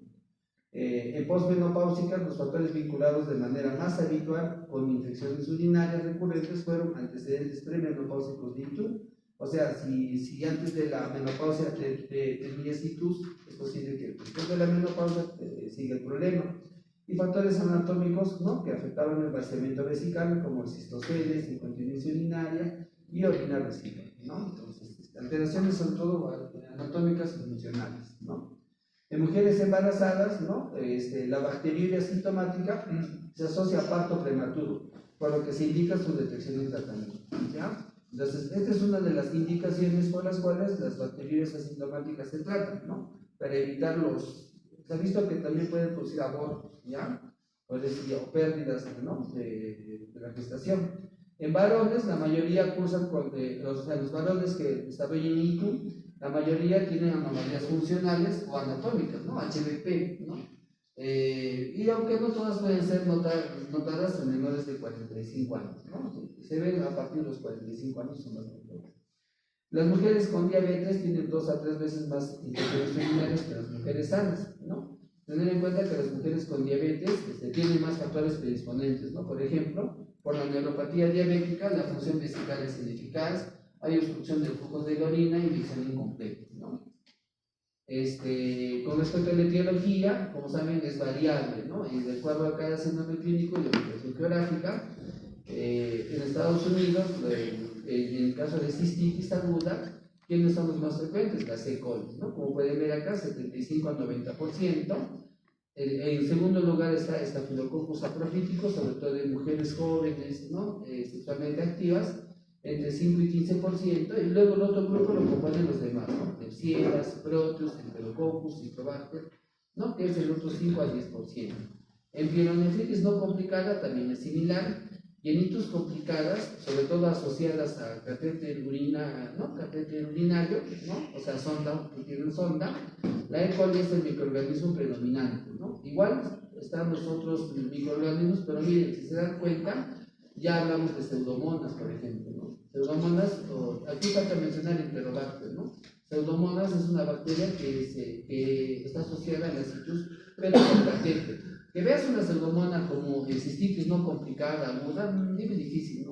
En posmenopáusicas, los factores vinculados de manera más habitual con infecciones urinarias recurrentes fueron antecedentes premenopáusicos de ITU. O sea, si antes de la menopausia tenías ITUs, es posible que después de la menopausia siga el problema. Y factores anatómicos, ¿no?, que afectaban el vaciamiento vesical, como el cistoceles, incontinencia urinaria y orina residual, ¿no? Entonces, alteraciones son todo anatómicas y funcionales, ¿no? En mujeres embarazadas, ¿no?, la bacteriuria sintomática se asocia a parto prematuro, por lo que se indica su detección y tratamiento, ¿ya? Entonces, esta es una de las indicaciones por las cuales las bacteriurias asintomáticas se tratan, ¿no? Para evitar se ha visto que también pueden producir abortos, ¿ya? O pérdidas, ¿no?, de la gestación. En varones, la mayoría cursan los varones que desarrollan ITU, la mayoría tienen anomalías funcionales o anatómicas, ¿no? HBP, ¿no? Y aunque no todas pueden ser notadas en menores de 45 años, ¿no? Se ven a partir de los 45 años, son más notorias. Las mujeres con diabetes tienen 2 a 3 veces más infecciones urinarias que las mujeres sanas, ¿no? Tener en cuenta que las mujeres con diabetes tienen más factores predisponentes, ¿no? Por ejemplo, por la neuropatía diabética, la función vesical es ineficaz, hay obstrucción del flujo de la orina y visión incompleta, ¿no? Con respecto a la etiología, como saben, es variable, ¿no? Y de acuerdo a cada síndrome clínico y la ubicación geográfica, en Estados Unidos, en el caso de cistitis aguda, ¿quiénes son los más frecuentes? Las E. coli, ¿no? Como pueden ver acá, 75 al 90%. En segundo lugar está Staphylococcus saprophyticus, sobre todo en mujeres jóvenes, ¿no?, sexualmente activas, entre 5 y 15%, y luego el otro grupo lo componen los demás, ¿no? Klebsiellas, Proteus, Enterococcus, Citrobacter, ¿no?, que es el otro 5 al 10%. En pielonefritis no complicada también es similar, y en ITUs complicadas, sobre todo asociadas a catéter urinario, ¿no?, o sea, sonda, que tienen sonda, la E. coli es el microorganismo predominante, ¿no? Igual están los otros microorganismos, pero miren, si se dan cuenta, ya hablamos de pseudomonas, por ejemplo, ¿no? Pseudomonas, aquí falta mencionar Enterobacter, ¿no? Pseudomonas es una bacteria que está asociada a las ITUs, pero con catéter. Que veas una pseudomona como cistitis no complicada, aguda, es difícil,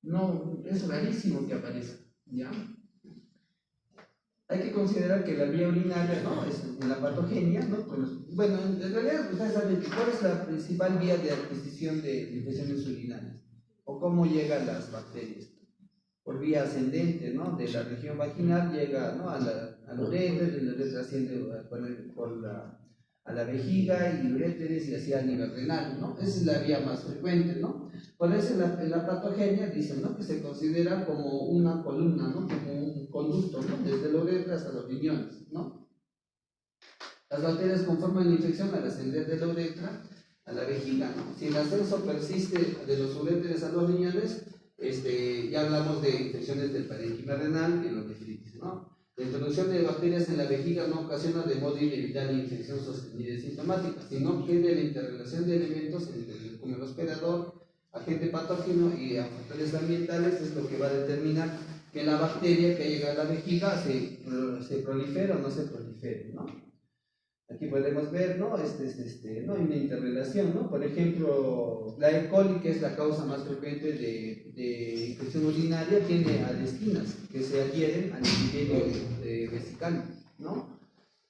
no, es rarísimo que aparezca, ¿ya? Hay que considerar que la vía urinaria, ¿no?, es la patogenia, ¿no? Bueno, en realidad ustedes saben cuál es la principal vía de adquisición de infecciones urinarias o cómo llegan las bacterias. Por vía ascendente, ¿no? De la región vaginal llega, ¿no?, a la uretra, de la uretra asciende a la vejiga y uréteres y así a nivel renal, ¿no? Esa es la vía más frecuente, ¿no? Por eso en la patogenia dicen, ¿no?, que se considera como una columna, ¿no?, como un conducto, ¿no?, desde la uretra hasta los riñones, ¿no? Las bacterias conforman la infección al ascender de la uretra a la vejiga, ¿no? Si el ascenso persiste de los uréteres a los riñones, ya hablamos de infecciones del parénquima renal y pielonefritis, ¿no? La introducción de bacterias en la vejiga no ocasiona de modo inevitable infección sostenida y sintomática, sino que de la interrelación de elementos como el hospedador, agente patógeno y factores ambientales es lo que va a determinar que la bacteria que llega a la vejiga se prolifera o no se prolifere, ¿no? Aquí podemos ver, ¿no?, ¿no?, una interrelación, ¿no? Por ejemplo, la E. coli, que es la causa más frecuente de infección urinaria, tiene adhesinas que se adhieren al epitelio vesical, ¿no?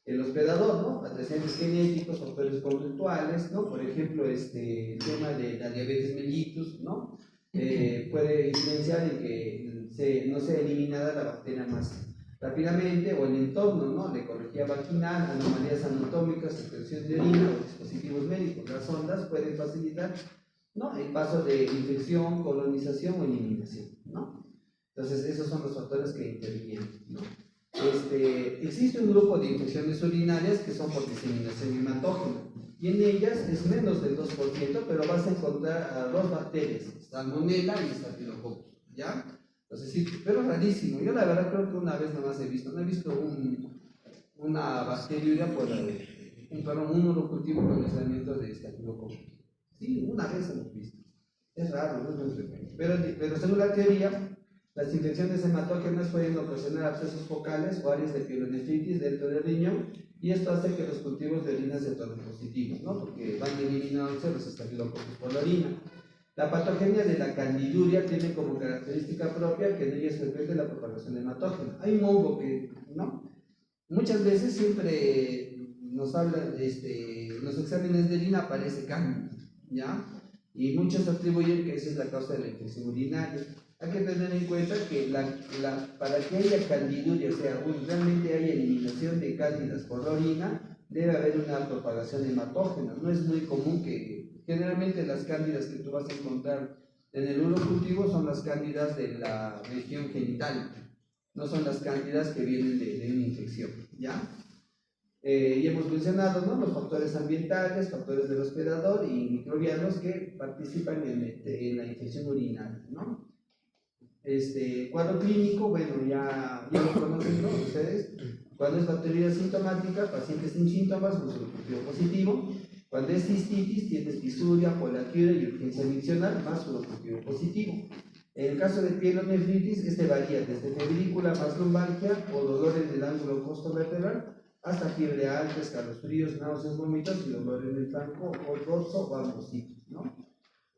El hospedador, ¿no?, antecedentes genéticos, factores conductuales, ¿no? Por ejemplo, el tema de la diabetes mellitus, ¿no? Puede influenciar en que no sea eliminada la bacteria más rápidamente, o el entorno, ¿no?, de ecología vaginal, anomalías anatómicas, secreción de orina o dispositivos médicos. Las sondas pueden facilitar, ¿no?, el paso de infección, colonización o eliminación, ¿no? Entonces, esos son los factores que intervienen, ¿no? Existe un grupo de infecciones urinarias que son por diseminación hematógena, y en ellas es menos del 2%, pero vas a encontrar a 2 bacterias, Salmonella y Staphylococcus, ¿ya? Entonces, sí, pero rarísimo. Yo la verdad creo que una vez nomás he visto, no he visto una bacteriuria por un urocultivo con aislamiento de estafilococcus. Sí, una vez hemos visto. Es raro, no es muy frecuente. Pero según la teoría, las infecciones hematógenas pueden ocasionar abscesos focales o áreas de pielonefritis dentro del riñón, y esto hace que los cultivos de orina se tornen positivos, ¿no? Porque van eliminándose los estafilococcus por la orina. La patogenia de la candiduria tiene como característica propia que en ella es frecuente la propagación hematógena. Hay un hongo que, ¿no? Muchas veces siempre nos hablan, los exámenes de orina aparece cándida, ¿ya? Y muchos atribuyen que esa es la causa de la infección urinaria. Hay que tener en cuenta que para que haya candiduria, o sea, realmente haya eliminación de cándidas por la orina, debe haber una propagación hematógena. No es muy común que, generalmente las cándidas que tú vas a encontrar en el urocultivo son las cándidas de la región genital, no son las cándidas que vienen de una infección, ¿ya? Y hemos mencionado, ¿no?, los factores ambientales, factores del hospedador y microbianos que participan en la infección urinaria, ¿no? Cuadro clínico, bueno, ya lo conocen, ¿no?, ustedes. Cuando es bacteriología sintomática, pacientes sin síntomas, un urocultivo positivo. Cuando es cistitis, tienes disuria, polaquiuria y urgencia miccional, más urocultivo positivo. En el caso de pielonefritis, varía desde febrícula más lumbalgia o dolor en el ángulo costovertebral hasta fiebre alta, escalofríos, náuseas, vómitos y dolor en el flanco o dorso o ambos sitios, ¿no?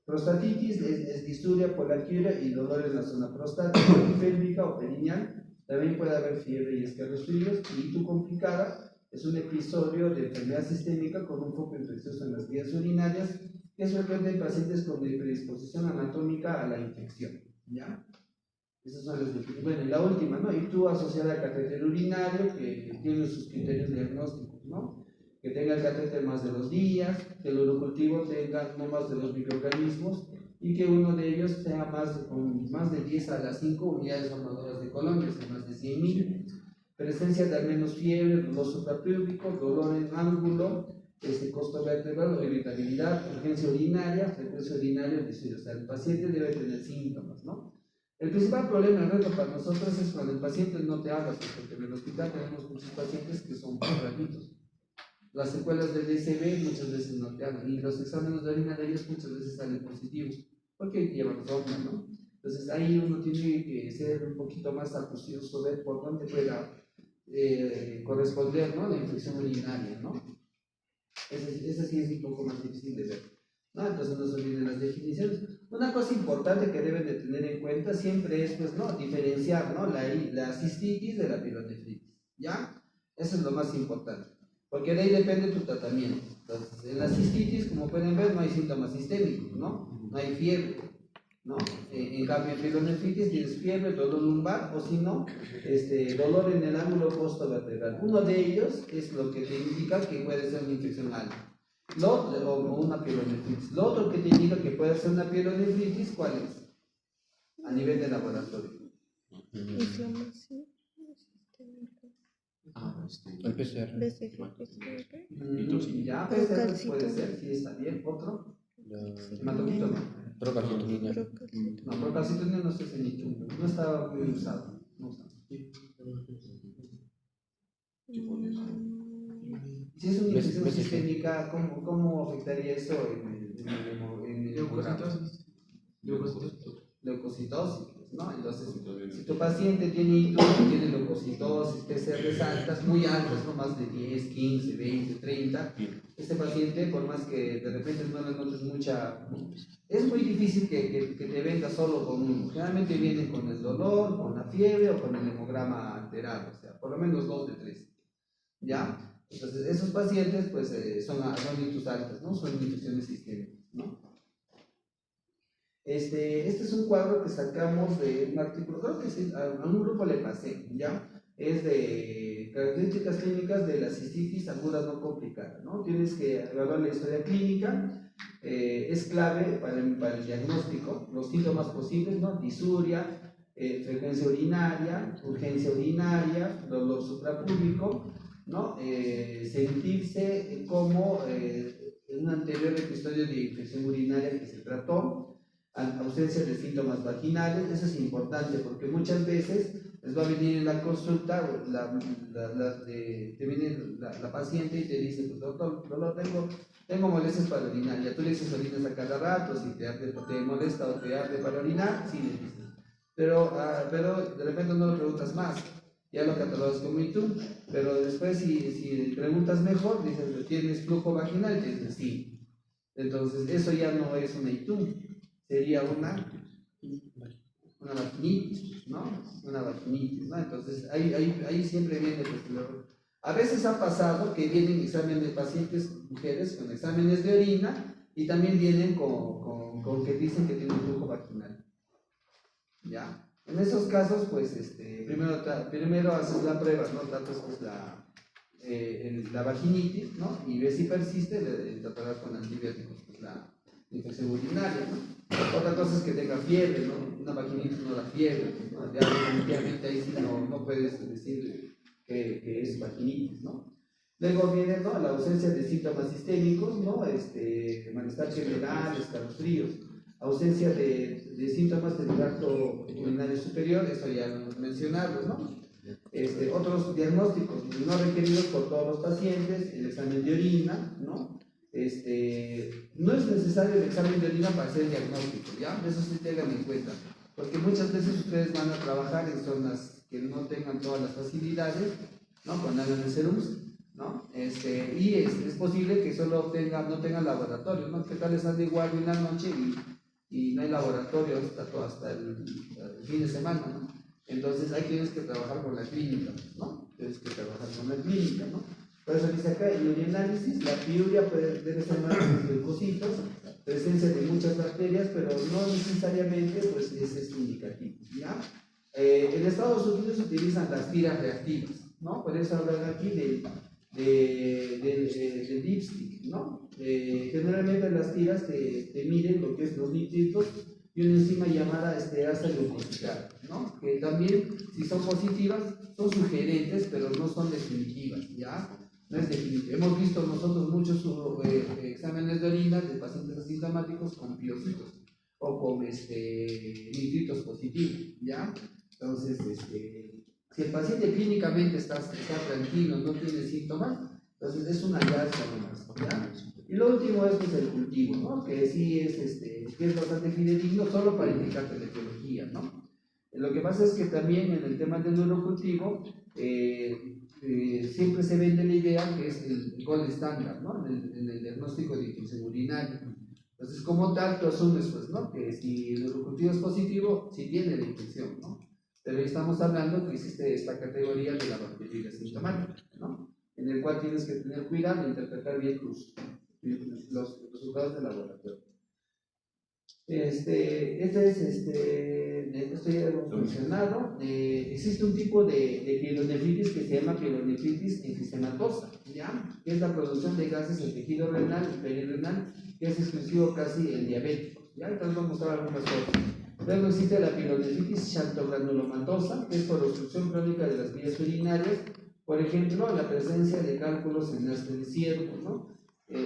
Prostatitis es disuria, polaquiuria y dolor en la zona prostática, pélvica o perineal. También puede haber fiebre y escalofríos. Y tu complicada es un episodio de enfermedad sistémica con un foco infeccioso en las vías urinarias, que es frecuente en pacientes con predisposición anatómica a la infección, ¿ya? Esas son las definiciones. Bueno, y la última, ¿no? Y tú asociada al catéter urinario, que tiene sus criterios diagnósticos, ¿no? Que tenga el catéter más de 2 días, que el urocultivo tenga no más de 2 microorganismos y que uno de ellos sea con más de 10 a las 5 unidades formadoras de colon, que son más de 100.000. Presencia de al menos fiebre, dolor suprapélvico, dolor en ángulo, costo vertebral o irritabilidad, urgencia urinaria, frecuencia urinaria, o sea, el paciente debe tener síntomas, ¿no? El principal problema, el reto para nosotros es cuando el paciente no te habla, porque en el hospital tenemos muchos pacientes que son raritos. Las secuelas del DSB muchas veces no te hablan, y los exámenes de orina de ellos muchas veces salen positivos, porque llevan zona, ¿no? Entonces ahí uno tiene que ser un poquito más acucioso, ver por dónde pueda corresponder, ¿no?, la infección urinaria, ¿no? Esa sí es un poco más difícil de ver, ¿no? Entonces no se olviden las definiciones. Una cosa importante que deben de tener en cuenta siempre es, pues, ¿no?, diferenciar, ¿no?, la cistitis de la pielonefritis, ¿ya? Eso es lo más importante, porque de ahí depende tu tratamiento. Entonces, en la cistitis, como pueden ver, no hay síntomas sistémicos, ¿no? No hay fiebre, ¿no? En cambio, en pielonefritis tienes fiebre, dolor lumbar, o si no, dolor en el ángulo costovertebral. Uno de ellos es lo que te indica que puede ser una infección alta, o una pielonefritis. Lo otro que te indica que puede ser una pielonefritis, ¿cuál es? A nivel de laboratorio. Inflamación. El PCR. Ya, PCR puede ser, sí, está bien. ¿Otro? Hematocrito, no. Procalcitonina. No, procalcitonina no se hace ni chungo, no estaba muy usado. No usado. Si es una infección sistémica, ¿cómo afectaría eso en el Leucocitosis. Leucocitosis, ¿no? Entonces, si tu paciente tiene leucocitosis, PCRs altas, muy altas, no más de 10, 15, 20, 30, este paciente, por más que de repente no le notes mucha, es muy difícil que te venga solo con uno. Generalmente viene con el dolor, con la fiebre o con el hemograma alterado, o sea, por lo menos 2 de 3, ¿ya? Entonces, esos pacientes, pues, son ictus altas, ¿no? Son infecciones sistémicas, ¿no? Este es un cuadro que sacamos de un artículo, creo que sí, a un grupo le pasé, ¿ya? Es de características clínicas de la cistitis aguda no complicada, ¿no? Tienes que evaluar la historia clínica, es clave para el diagnóstico, los síntomas posibles, ¿no? Disuria, frecuencia urinaria, urgencia urinaria, dolor suprapúbico, ¿no? Sentirse como en un anterior episodio de infección urinaria que se trató, ausencia de síntomas vaginales. Eso es importante porque muchas veces les va a venir en la consulta, te viene la paciente y te dice, pues doctor, tengo molestias para orinar, ya tú le dices orinas a cada rato, si te molesta o te arde para orinar, sí le dices. Pero de repente no lo preguntas más, ya lo catalogas como ITUM, pero después si preguntas mejor, dices, ¿tienes flujo vaginal? Y te dicen, sí. Entonces, eso ya no es una ITUM, sería una vaginitis, ¿no? Una vaginitis, ¿no? Entonces, ahí siempre viene, pues, a veces ha pasado que vienen exámenes de pacientes, mujeres, con exámenes de orina, y también vienen con que dicen que tienen flujo vaginal, ¿ya? En esos casos, pues, primero haces la prueba, ¿no? Tratas, pues, la vaginitis, ¿no? Y ves si persiste, le tratarás con antibióticos, pues, la infección urinaria, ¿no? Otra cosa es que tenga fiebre, ¿no? Una vaginitis no da fiebre, ¿no? Ya definitivamente ahí sí no puedes decir que es vaginitis, ¿no? Luego viene, ¿no?, la ausencia de síntomas sistémicos, ¿no? Malestar general, escalofríos, ausencia de síntomas del tracto urinario superior, eso ya lo hemos mencionado, ¿no? Otros diagnósticos no requeridos por todos los pacientes, el examen de orina, ¿no? No es necesario el examen de orina para hacer diagnóstico, ¿ya? Eso sí tengan en cuenta, porque muchas veces ustedes van a trabajar en zonas que no tengan todas las facilidades, ¿no? Cuando hagan el serums, ¿no? Y es posible que solo no tengan laboratorio, ¿no? ¿Qué tal les sale igual en la noche y no hay laboratorio hasta el fin de semana, ¿no? Entonces ahí tienes que trabajar con la clínica, ¿no? Tienes que trabajar con la clínica, ¿no? Por eso dice acá, el urinálisis, la piuria debe ser más de leucocitos, presencia de muchas bacterias, pero no necesariamente, pues, es indicativo, ¿ya? En Estados Unidos se utilizan las tiras reactivas, ¿no? Por eso hablan aquí del dipstick, ¿no? Generalmente las tiras te miden lo que es los nitritos y una enzima llamada asa leucocitada, ¿no? Que también, si son positivas, son sugerentes, pero no son definitivas, ¿ya? No es definitivo. Hemos visto nosotros muchos exámenes de orina de pacientes asintomáticos con piocitos o con nitritos positivos, ¿ya? Entonces, si el paciente clínicamente está tranquilo, no tiene síntomas, entonces es un hallazgo nomás, ¿ya? Y lo último es, pues, el cultivo, ¿no? Que sí que es bastante fidedigno solo para indicarte la etiología, ¿no? Lo que pasa es que también en el tema del neurocultivo siempre se vende la idea que es el gold estándar, ¿no? En el diagnóstico de infección urinaria. Entonces, como tal, tú asumes, pues, ¿no?, que si el neurocultivo es positivo, sí tiene la infección, ¿no? Pero ahí estamos hablando que existe esta categoría de la bacteria asintomática, ¿no? En el cual tienes que tener cuidado e interpretar bien los resultados del laboratorio. Esto ya lo hemos mencionado. Existe un tipo de pielonefritis que se llama pielonefritis enfisematosa, ¿ya? Que es la producción de gases en tejido renal y perirenal, que es exclusivo casi en diabéticos, ¿ya? Entonces vamos a mostrar algunas cosas. Luego existe la pielonefritis xantogranulomatosa, que es por obstrucción crónica de las vías urinarias, por ejemplo, la presencia de cálculos en aste de ciervo, ¿no?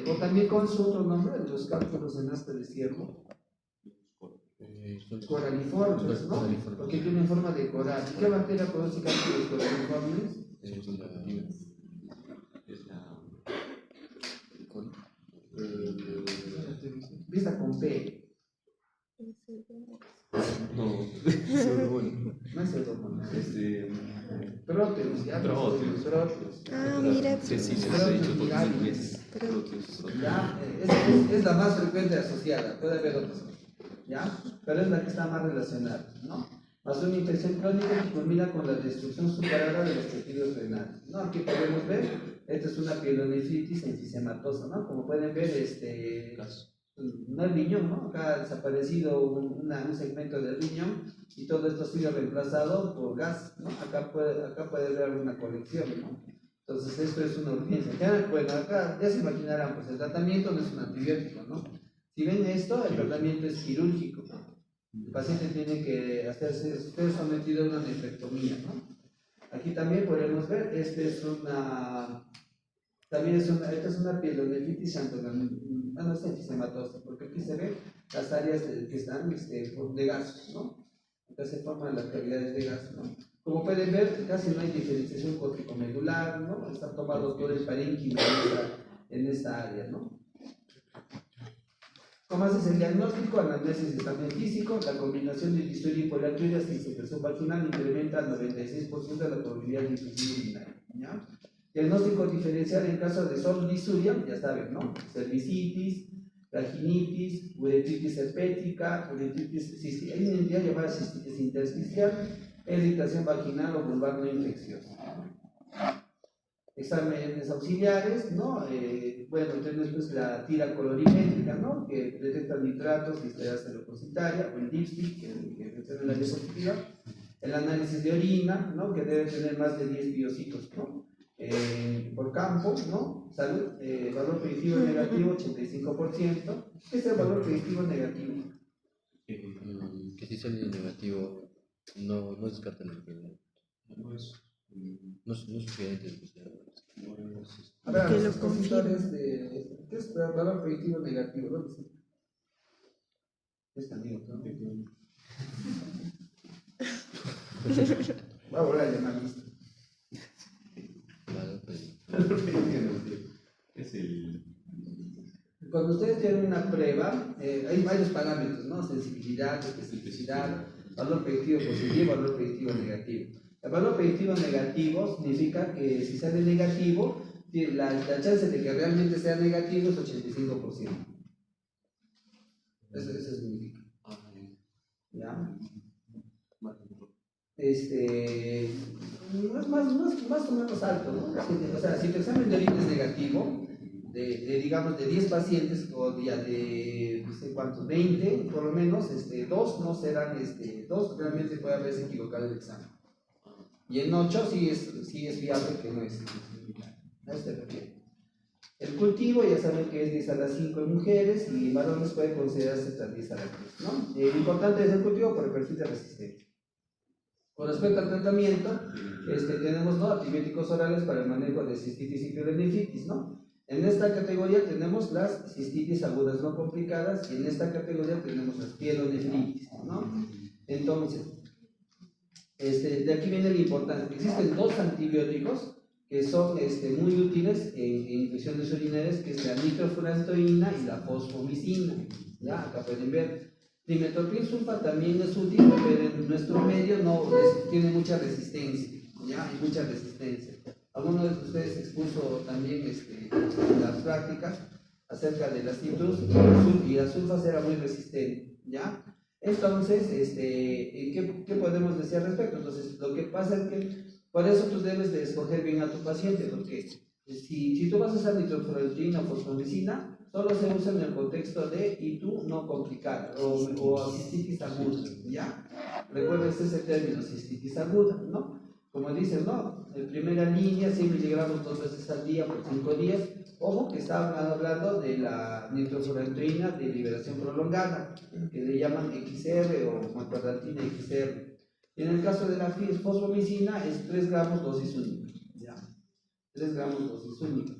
O también con su otro nombre, los cálculos en aste de ciervo. Coraliformes, ¿no? Porque tienen forma de coral. ¿Qué bacteria produce cálculos coraliformes? Vista con P. No, No es pseudomonas. Próteus, ya. Próteus. Ah, mira. Sí, sí, sí, Próteus sí, nigalis. Pero, Ya, es la más frecuente asociada, puede haber otras, ¿ya? Pero es la que está más relacionada, ¿no? Más una infección crónica que culmina con la destrucción superada de los tejidos renales, ¿no? Aquí podemos ver, esta es una pielonefritis enfisematosa, ¿no? Como pueden ver, no el riñón, ¿no? Acá ha desaparecido un segmento del riñón y todo esto ha sido reemplazado por gas, ¿no? Acá puede haber alguna colección, ¿no? Entonces esto es una urgencia. Bueno, acá ya se imaginarán, pues el tratamiento no es un antibiótico, ¿no? Si ven esto, el tratamiento es quirúrgico. El paciente tiene que ser sometido a una nefrectomía, ¿no? Aquí también podemos ver, esta es una pielonefritis enfisematosa, porque aquí se ven las áreas que están de gases, ¿no? Acá se forman las cavidades de gas, ¿no? Como pueden ver, casi no hay diferenciación corticomedular, ¿no? Están tomados todo el parénquima en esta área, ¿no? ¿Cómo haces el diagnóstico? Anamnesis de examen físico, la combinación de disuria y poliatriuria sin secreción vaginal incrementa al 96% de la probabilidad de difusión urinaria, ¿ya? Diagnóstico diferencial en caso de solo disuria, ya saben, ¿no? Cervicitis, vaginitis, uretritis herpética, uretritis cística. Hay una entidad llamada cistitis intersticial, irritación vaginal o vulvar no infecciosa. Exámenes auxiliares, ¿no? Bueno, tenemos pues la tira colorimétrica, ¿no? Que detecta nitratos, histeria leucocitaria, o el dipstick, que menciona en la diapositiva. El análisis de orina, ¿no? Que debe tener más de 10 biocitos, ¿no? Por campo, ¿no? Salud, valor predictivo negativo 85%. ¿Qué es el valor predictivo negativo? Que si sale negativo, no descartan el enfermedad. No es suficiente. A ver, Que los lo expositores de... ¿Qué es el valor predictivo negativo? ¿Dónde está? Este amigo, ¿no? Voy a volver a llamar listo. Es el... Cuando ustedes tienen una prueba, hay varios parámetros, ¿no? Sensibilidad, especificidad, valor predictivo positivo, valor predictivo negativo. El valor predictivo negativo significa que si sale negativo, la chance de que realmente sea negativo es 85%. Eso significa. ¿Ya? No es más o menos alto, ¿no? O sea, si tu examen de orina es negativo, digamos de 10 pacientes, o ya de no sé cuántos, 20 por lo menos, 2 no serán, 2 realmente puede haberse equivocado el examen. Y en 8 sí es viable que no es. A este refiere. El cultivo ya saben que es 10 a la 5 en mujeres y en varones puede considerarse hasta 10 a la 3, ¿no? Lo importante es el cultivo por el perfil de resistencia. Con respecto al tratamiento, tenemos, ¿no? Antibióticos orales para el manejo de cistitis y pielonefritis, ¿no? En esta categoría tenemos las cistitis agudas no complicadas y en esta categoría tenemos las pielonefritis, ¿no? Entonces, de aquí viene lo importante. Existen 2 antibióticos que son muy útiles en infecciones urinarias, que es la nitrofurantoína y la fosfomicina. ¿Ya? Acá pueden ver. Dimetropil-sulfa también es útil, pero en nuestro medio tiene mucha resistencia. ¿Ya? Hay mucha resistencia. Alguno de ustedes expuso también en las prácticas acerca de las citrus y las sulfas era muy resistente. ¿Ya? Entonces, ¿qué podemos decir al respecto? Entonces, lo que pasa es que por eso tú debes de escoger bien a tu paciente, porque si tú vas a usar nitrofurantoína o fosfomicina, solo se usa en el contexto de ITU no complicada o cistitis aguda, ¿ya? Recuerden ese término, cistitis aguda, ¿no? Como dicen, ¿no? En primera línea, 100 miligramos 2 veces al día por 5 días. Ojo que estaban hablando de la nitrofurantoína de liberación prolongada, que le llaman XR o macrodatina XR. En el caso de la fosfomicina es 3 gramos dosis única, ¿ya? 3 gramos dosis única.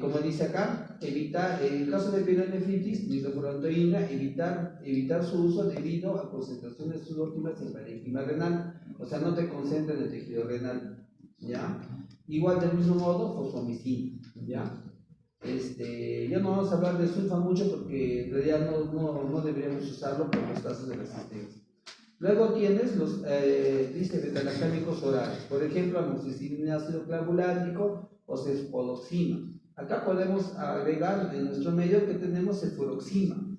Como dice acá, evitar, en el caso de pielonefritis, nitrofurantoína, evitar su uso debido a concentraciones subóptimas en parénquima renal, o sea, no te concentra en el tejido renal, ¿ya? Igual del mismo modo, fosfomicina, ¿ya? Ya no vamos a hablar de sulfa mucho porque en realidad no deberíamos usarlo por los casos de resistencia. Luego tienes los beta-lactámicos orales, por ejemplo, amoxicilina ácido clavulánico o cefpodoxima. Acá podemos agregar en nuestro medio que tenemos cefuroxima,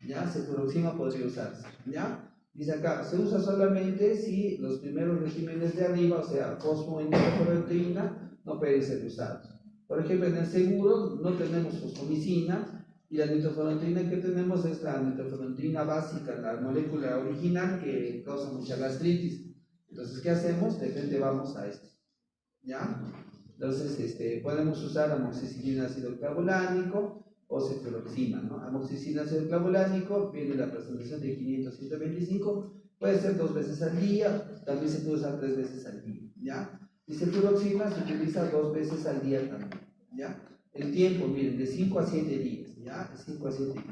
¿ya? Cefuroxima podría usarse, ¿ya? Dice acá, se usa solamente si los primeros regímenes de arriba, o sea, fosfo y nitrofurantoína, no pueden ser usados. Por ejemplo, en el seguro no tenemos fosfomicina, y la nitrofurantoína que tenemos es la nitrofurantoína básica, la molécula original que causa mucha gastritis. Entonces, ¿qué hacemos? De frente vamos a esto, ¿ya? Entonces, podemos usar amoxicilina ácido clavulánico o cefuroxima, ¿no? Amoxicilina ácido clavulánico viene la presentación de 500-125, puede ser 2 veces al día, también se puede usar 3 veces al día, ¿ya? Y cefuroxima se utiliza 2 veces al día también, ¿ya? El tiempo, miren, de 5 a 7 días, ¿ya? De 5 a 7 días.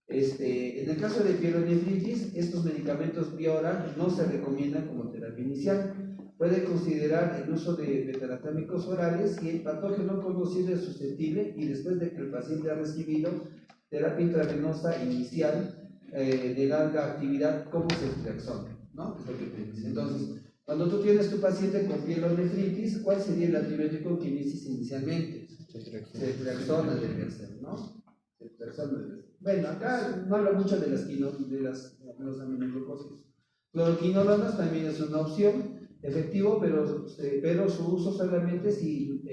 En el caso de pielonefritis, estos medicamentos vía oral no se recomiendan como terapia inicial. Puede considerar el uso de beta-lactámicos orales si el patógeno conocido es susceptible y después de que el paciente ha recibido terapia intravenosa inicial de larga actividad como ceftriaxona, ¿no? Es lo que te dice. Entonces, cuando tú tienes tu paciente con pielonefritis, ¿cuál sería el antibiótico que inicies inicialmente? Ceftriaxona debe ser, ¿no? Ceftriaxona debe ser. Bueno, acá no habla mucho de los aminoglucósidos. Cloroquinolonas también es una opción, efectivo, pero su uso solamente si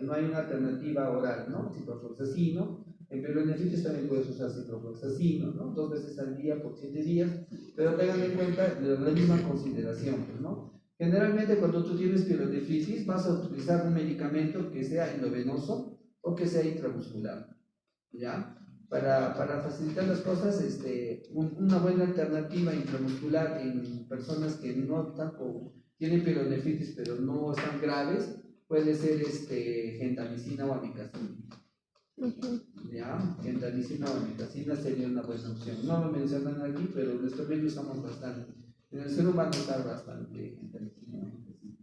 no hay una alternativa oral, ¿no? Ciprofloxacino. En pielonefritis también puedes usar ciprofloxacino, ¿no? 2 veces al día por 7 días, pero tengan en cuenta la misma consideración, ¿no? Generalmente cuando tú tienes pielonefritis vas a utilizar un medicamento que sea endovenoso o que sea intramuscular, ¿ya? Para facilitar las cosas, una buena alternativa intramuscular en personas que no tanto tienen pielonefritis pero no están graves, puede ser gentamicina o amikacina. ¿Ya? Gentamicina o amikacina sería una buena opción. No lo mencionan aquí, pero en nuestro medio usamos bastante. En el ser humano está bastante gentamicina o amikacina.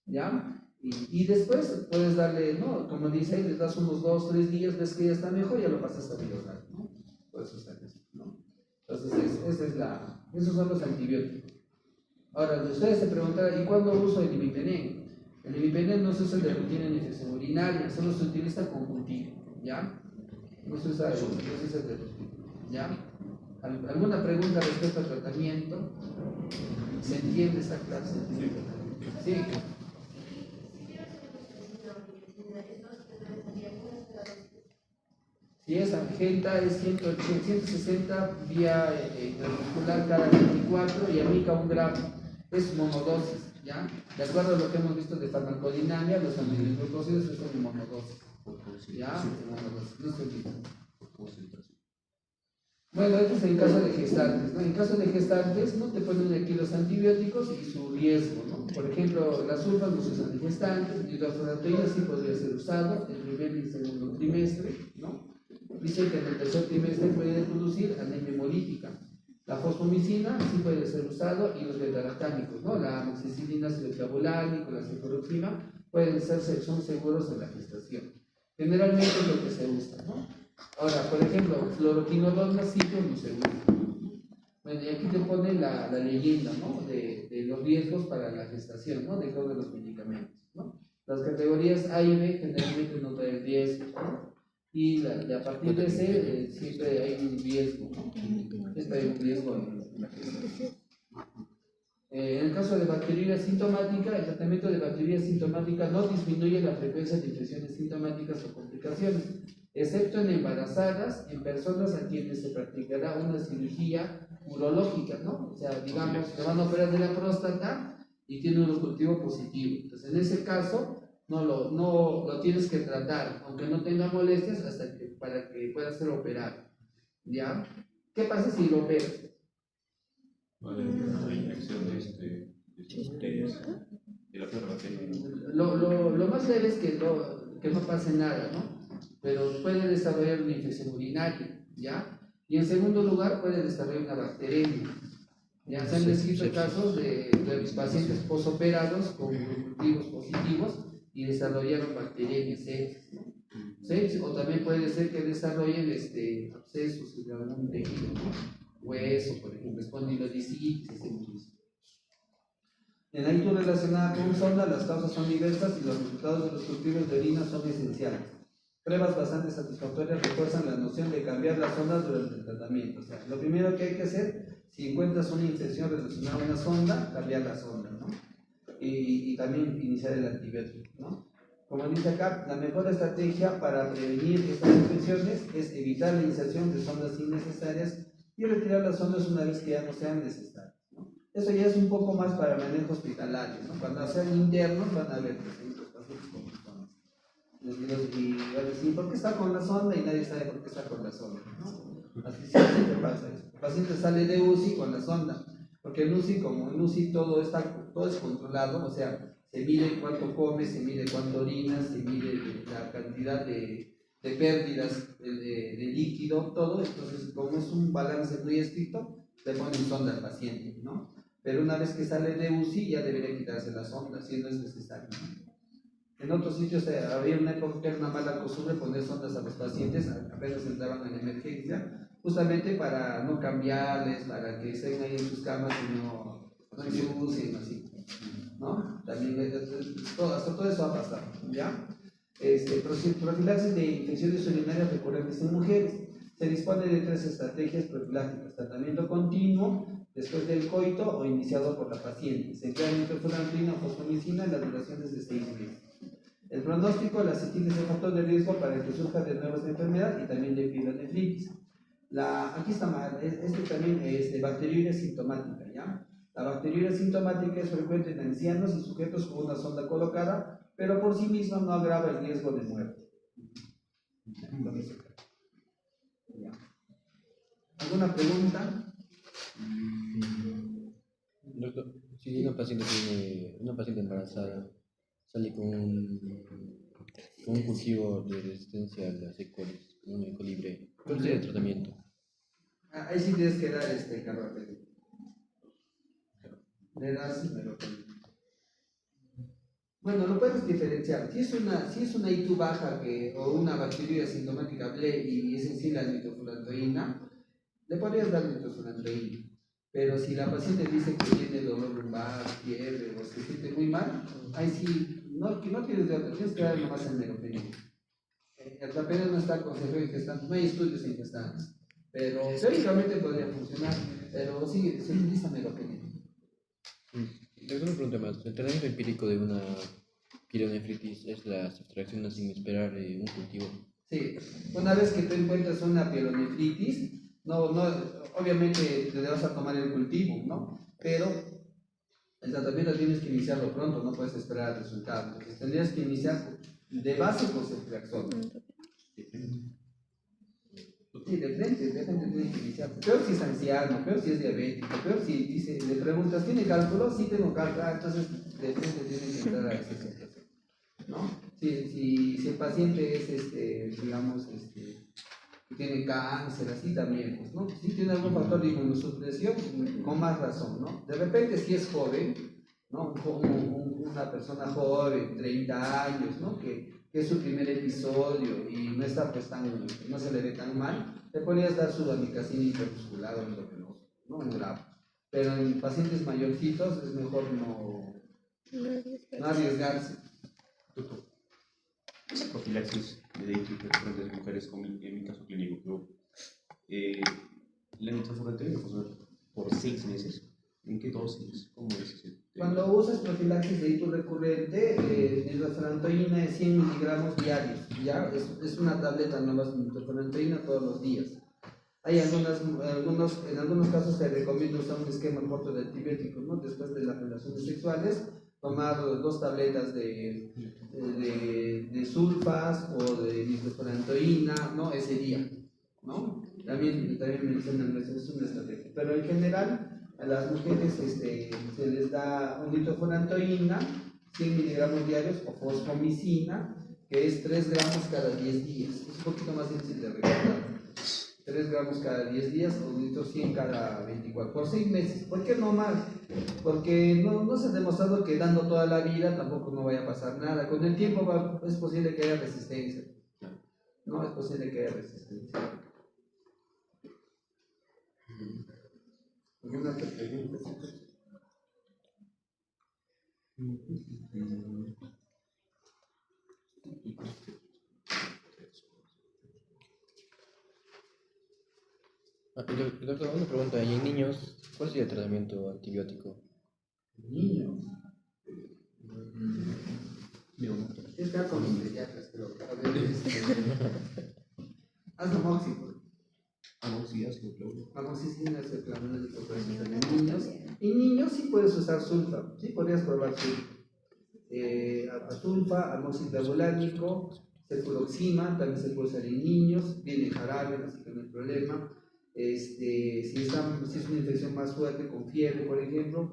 ¿Ya? Y después puedes darle, ¿no? Como dice ahí, les das unos 2-3 días, ves que ya está mejor, ya lo pasas a violar, ¿no? Puedes usar eso, ¿no? Entonces, esos son los antibióticos. Ahora, ustedes se preguntarán, ¿y cuándo uso el imipenem? El imipenem no se usa de rutina en infección urinaria, solo se utiliza conjuntivo, ¿ya? No se usa de rutina, ¿ya? ¿Alguna pregunta respecto al tratamiento? ¿Se entiende esta clase? Sí. Si es Argenta es 160 vía intramuscular cada 24 y amica 1 gramo. Es monodosis, ¿ya? De acuerdo a lo que hemos visto de farmacodinamia, los aminoglucósidos son monodosis. ¿Ya? Monodosis. No se olviden. Bueno, esto es en caso de gestantes, ¿no? En caso de gestantes, ¿no? Te ponen aquí los antibióticos y su riesgo, ¿no? Por ejemplo, las sulfas no se usan en gestantes, hidrofurantoína sí podría ser usado en el primer y segundo trimestre, ¿no? Dice que en el tercer trimestre puede producir anemia hemolítica. La fosfomicina sí puede ser usado y los beta-lactámicos, ¿no? La amoxicilina, siloclavulánico, la cefaloxima son seguros en la gestación. Generalmente es lo que se usa, ¿no? Ahora, por ejemplo, fluoroquinolona sí no se usa. Bueno, y aquí te pone la leyenda, ¿no? De los riesgos para la gestación, ¿no? De todos los medicamentos, ¿no? Las categorías A y B generalmente no traen riesgo, ¿no? Y a partir de C siempre hay un riesgo, ¿no? Siempre hay un riesgo en la gestación. En el caso de bacteriuria sintomática, el tratamiento de bacteriuria sintomática no disminuye la frecuencia de infecciones sintomáticas o complicaciones, excepto en embarazadas, en personas a quienes se practicará una cirugía urológica, ¿no? O sea, digamos, te van a operar de la próstata y tiene un cultivo positivo. Entonces, en ese caso, no lo tienes que tratar, aunque no tenga molestias, para que pueda ser operado. ¿Ya? ¿Qué pasa si lo operas? La infección de bacterias, de la flora bacteriana. Lo más leve es que no pase nada, ¿no? Pero puede desarrollar una infección urinaria, ¿ya? Y en segundo lugar puede desarrollar una bacteremia. Ya se han descrito casos de pacientes posoperados con cultivos positivos y desarrollaron bacteriemias sepsis, ¿no? Sepsis, o también puede ser que desarrollen abscesos en algún tejido, ¿no? Hueso, por ejemplo, espondilodicitis, etc. En la actitud relacionada con sonda, las causas son diversas y los resultados de los cultivos de orina son esenciales. Pruebas bastante satisfactorias refuerzan la noción de cambiar las sondas durante el tratamiento. O sea, lo primero que hay que hacer, si encuentras una infección relacionada a una sonda, cambiar la sonda, ¿no? Y también iniciar el antibiótico, ¿no? Como dice acá, la mejor estrategia para prevenir estas infecciones es evitar la inserción de sondas innecesarias y retirar las sondas una vez que ya no sean necesarias, ¿no? Eso ya es un poco más para manejo hospitalario, ¿no? Cuando sean internos van a ver los pacientes con sondas. Y van a decir, ¿por qué está con la sonda? Y nadie sabe por qué está con la sonda, ¿no? Así siempre pasa eso. El paciente sale de UCI con la sonda, porque en UCI, como en UCI todo es controlado, o sea, se mide cuánto come, se mide cuánto orina, se mide la cantidad de de pérdidas de líquido, todo. Entonces, como es un balance muy estricto, le ponen sonda al paciente, ¿no? Pero una vez que sale de UCI ya debería quitarse la sonda, si no es necesario, ¿no? En otros sitios había una época que era una mala costumbre poner sondas a los pacientes apenas entraban en emergencia, justamente para no cambiarles, para que estén ahí en sus camas y no ensucien, así, ¿no? También hasta todo eso ha pasado, ¿ya? Profilaxis de infecciones urinarias recurrentes en mujeres. Se dispone de 3 estrategias profilácticas: tratamiento continuo, después del coito o iniciado por la paciente. Se emplea nitrofurantoína o fosfomicina en la duración de 6 meses. El pronóstico: la cistitis es un factor de riesgo para que surja de nuevo esta enfermedad y también de pielonefritis. Aquí está mal, también es de bacteriuria sintomática, ¿ya? La bacteriuria sintomática es frecuente en ancianos y sujetos con una sonda colocada, pero por sí misma no agrava el riesgo de muerte. ¿Alguna pregunta? Doctor, si una paciente embarazada sale con un cultivo de resistencia a las E. coli, un E. coli libre, ¿cuál sería el tratamiento? Ahí sí tienes que dar carbapenem. Le das meropenem. Bueno, lo puedes diferenciar. Si es una I2 baja o una bacteriuria sintomática BLE y es sensible a la nitrofurantoína, le podrías dar nitrofurantoína. Pero si la paciente dice que tiene dolor lumbar, fiebre o se siente muy mal, ahí sí, no tienes de otra, tienes que dar nomás el meropenem. El meropenem no está aconsejado en gestantes, no hay estudios en gestantes, pero teóricamente podría funcionar, pero sí, se utiliza meropenem. Tengo una pregunta más. El tratamiento empírico de una pielonefritis es la sustracción sin esperar un cultivo. Sí, una vez que tú encuentras una pielonefritis, obviamente te vas a tomar el cultivo, ¿no? Pero el tratamiento tienes que iniciarlo pronto, no puedes esperar el resultado. Entonces tendrías que iniciar de base con ceftriaxona. Sí, de frente tiene que iniciar. Peor si es anciano, peor si es diabético, peor si le preguntas, ¿tiene cálculo? Sí tengo cálculo, entonces de frente tiene que entrar a esa situación, ¿no? Si el paciente es, digamos, que tiene cáncer, así también, pues, ¿no? Si tiene algún factor de inmunosupresión, con más razón, ¿no? De repente si es joven, ¿no? Una persona joven, 30 años, ¿no? Que es su primer episodio y no está pues no se le ve tan mal, le podrías dar sudamicacina hipermuscular o endovenoso, ¿no? En grave. Pero en pacientes mayorcitos es mejor no arriesgarse. Doctor, esa profilaxis de diferentes mujeres, como en mi caso clínico, la nitrofurantoína por 6 meses. ¿En qué dosis? ¿Cómo es ese? Cuando usas profilaxis de hito recurrente, nitrofurantoína es 100 miligramos diarios, ¿ya? Es una tableta nomás de nitrofurantoína todos los días. Hay en algunos casos se recomienda usar un esquema corto de antibióticos, ¿no? Después de las relaciones sexuales, tomar 2 tabletas de sulfas o de nitrofurantoína, ¿no? Ese día, ¿no? También mencionan, es una estrategia. Pero en general, a las mujeres se les da un nitrofurantoína, 100 miligramos diarios, o fosfomicina, que es 3 gramos cada 10 días. Es un poquito más difícil de recordar. 3 gramos cada 10 días o litro 100 cada 24, por 6 meses. ¿Por qué no más? Porque no se ha demostrado que dando toda la vida tampoco no vaya a pasar nada. Con el tiempo es posible que haya resistencia. No es posible que haya resistencia. ¿Alguna pregunta? Doctor, una pregunta. ¿Y en niños cuál sería el tratamiento antibiótico? Niños. Está con los pediatras, pero a ver, hazlo móxico. Amoxicilina es el clamor de niños. En niños sí puedes usar sulfa, sí podrías probar sulfa. Sulfa, amoxiclavulánico, cefuroxima, también se puede usar en niños, viene jarabe, así que no hay problema. Si es una infección más fuerte con fiebre, por ejemplo,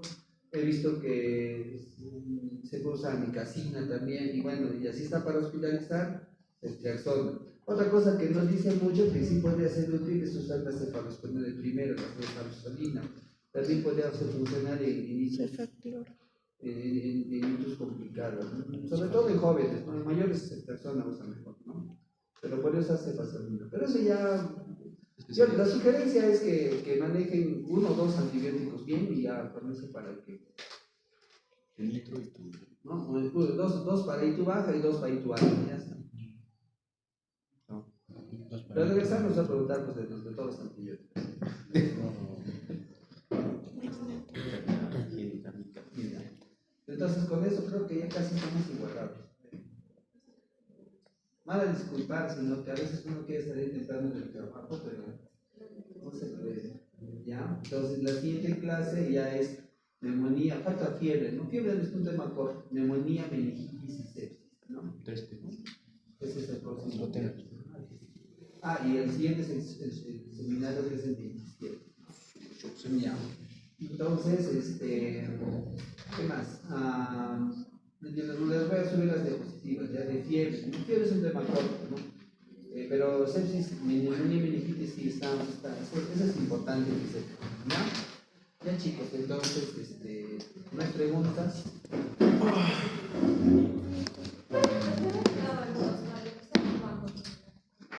he visto que se puede usar amicacina también, y bueno, y así está para hospitalizar. ceftriaxona. Otra cosa que nos dice mucho que sí podría ser útil es usar la cefalosporina de primero, la cefalosporina. También podría ser funcional en Cefaclor. hitos complicados, ¿no? Sobre todo en jóvenes, ¿no? En mayores personas usan mejor, ¿no? Pero por eso hace fasalina. Pero eso ya, la sugerencia es que manejen 1 o 2 antibióticos bien y ya con eso para que, ¿no? Dos para ITU baja y 2 para ITU alta, ya está. Pero regresamos a preguntar pues, de todos los antibióticos. Entonces con eso creo que ya casi estamos igualados. Mal a disculpar, sino que a veces uno quiere salir temprano del trabajo, pero no se puede. ¿Ya? Entonces la siguiente clase ya es neumonía, falta fiebre, ¿no? Fiebre no es un tema corto, neumonía, meningitis y sepsis, ¿no? Ese es el próximo tema. Y el siguiente es el seminario que es el 27. Ya. Entonces, ¿qué más? Les voy a subir las diapositivas ya de fiebre. Fiebre es un tema corto, ¿no? Pero sepsis, neumonía, meningitis sí eso es importante que sepan, ¿ya? Ya chicos, entonces, ¿no hay preguntas?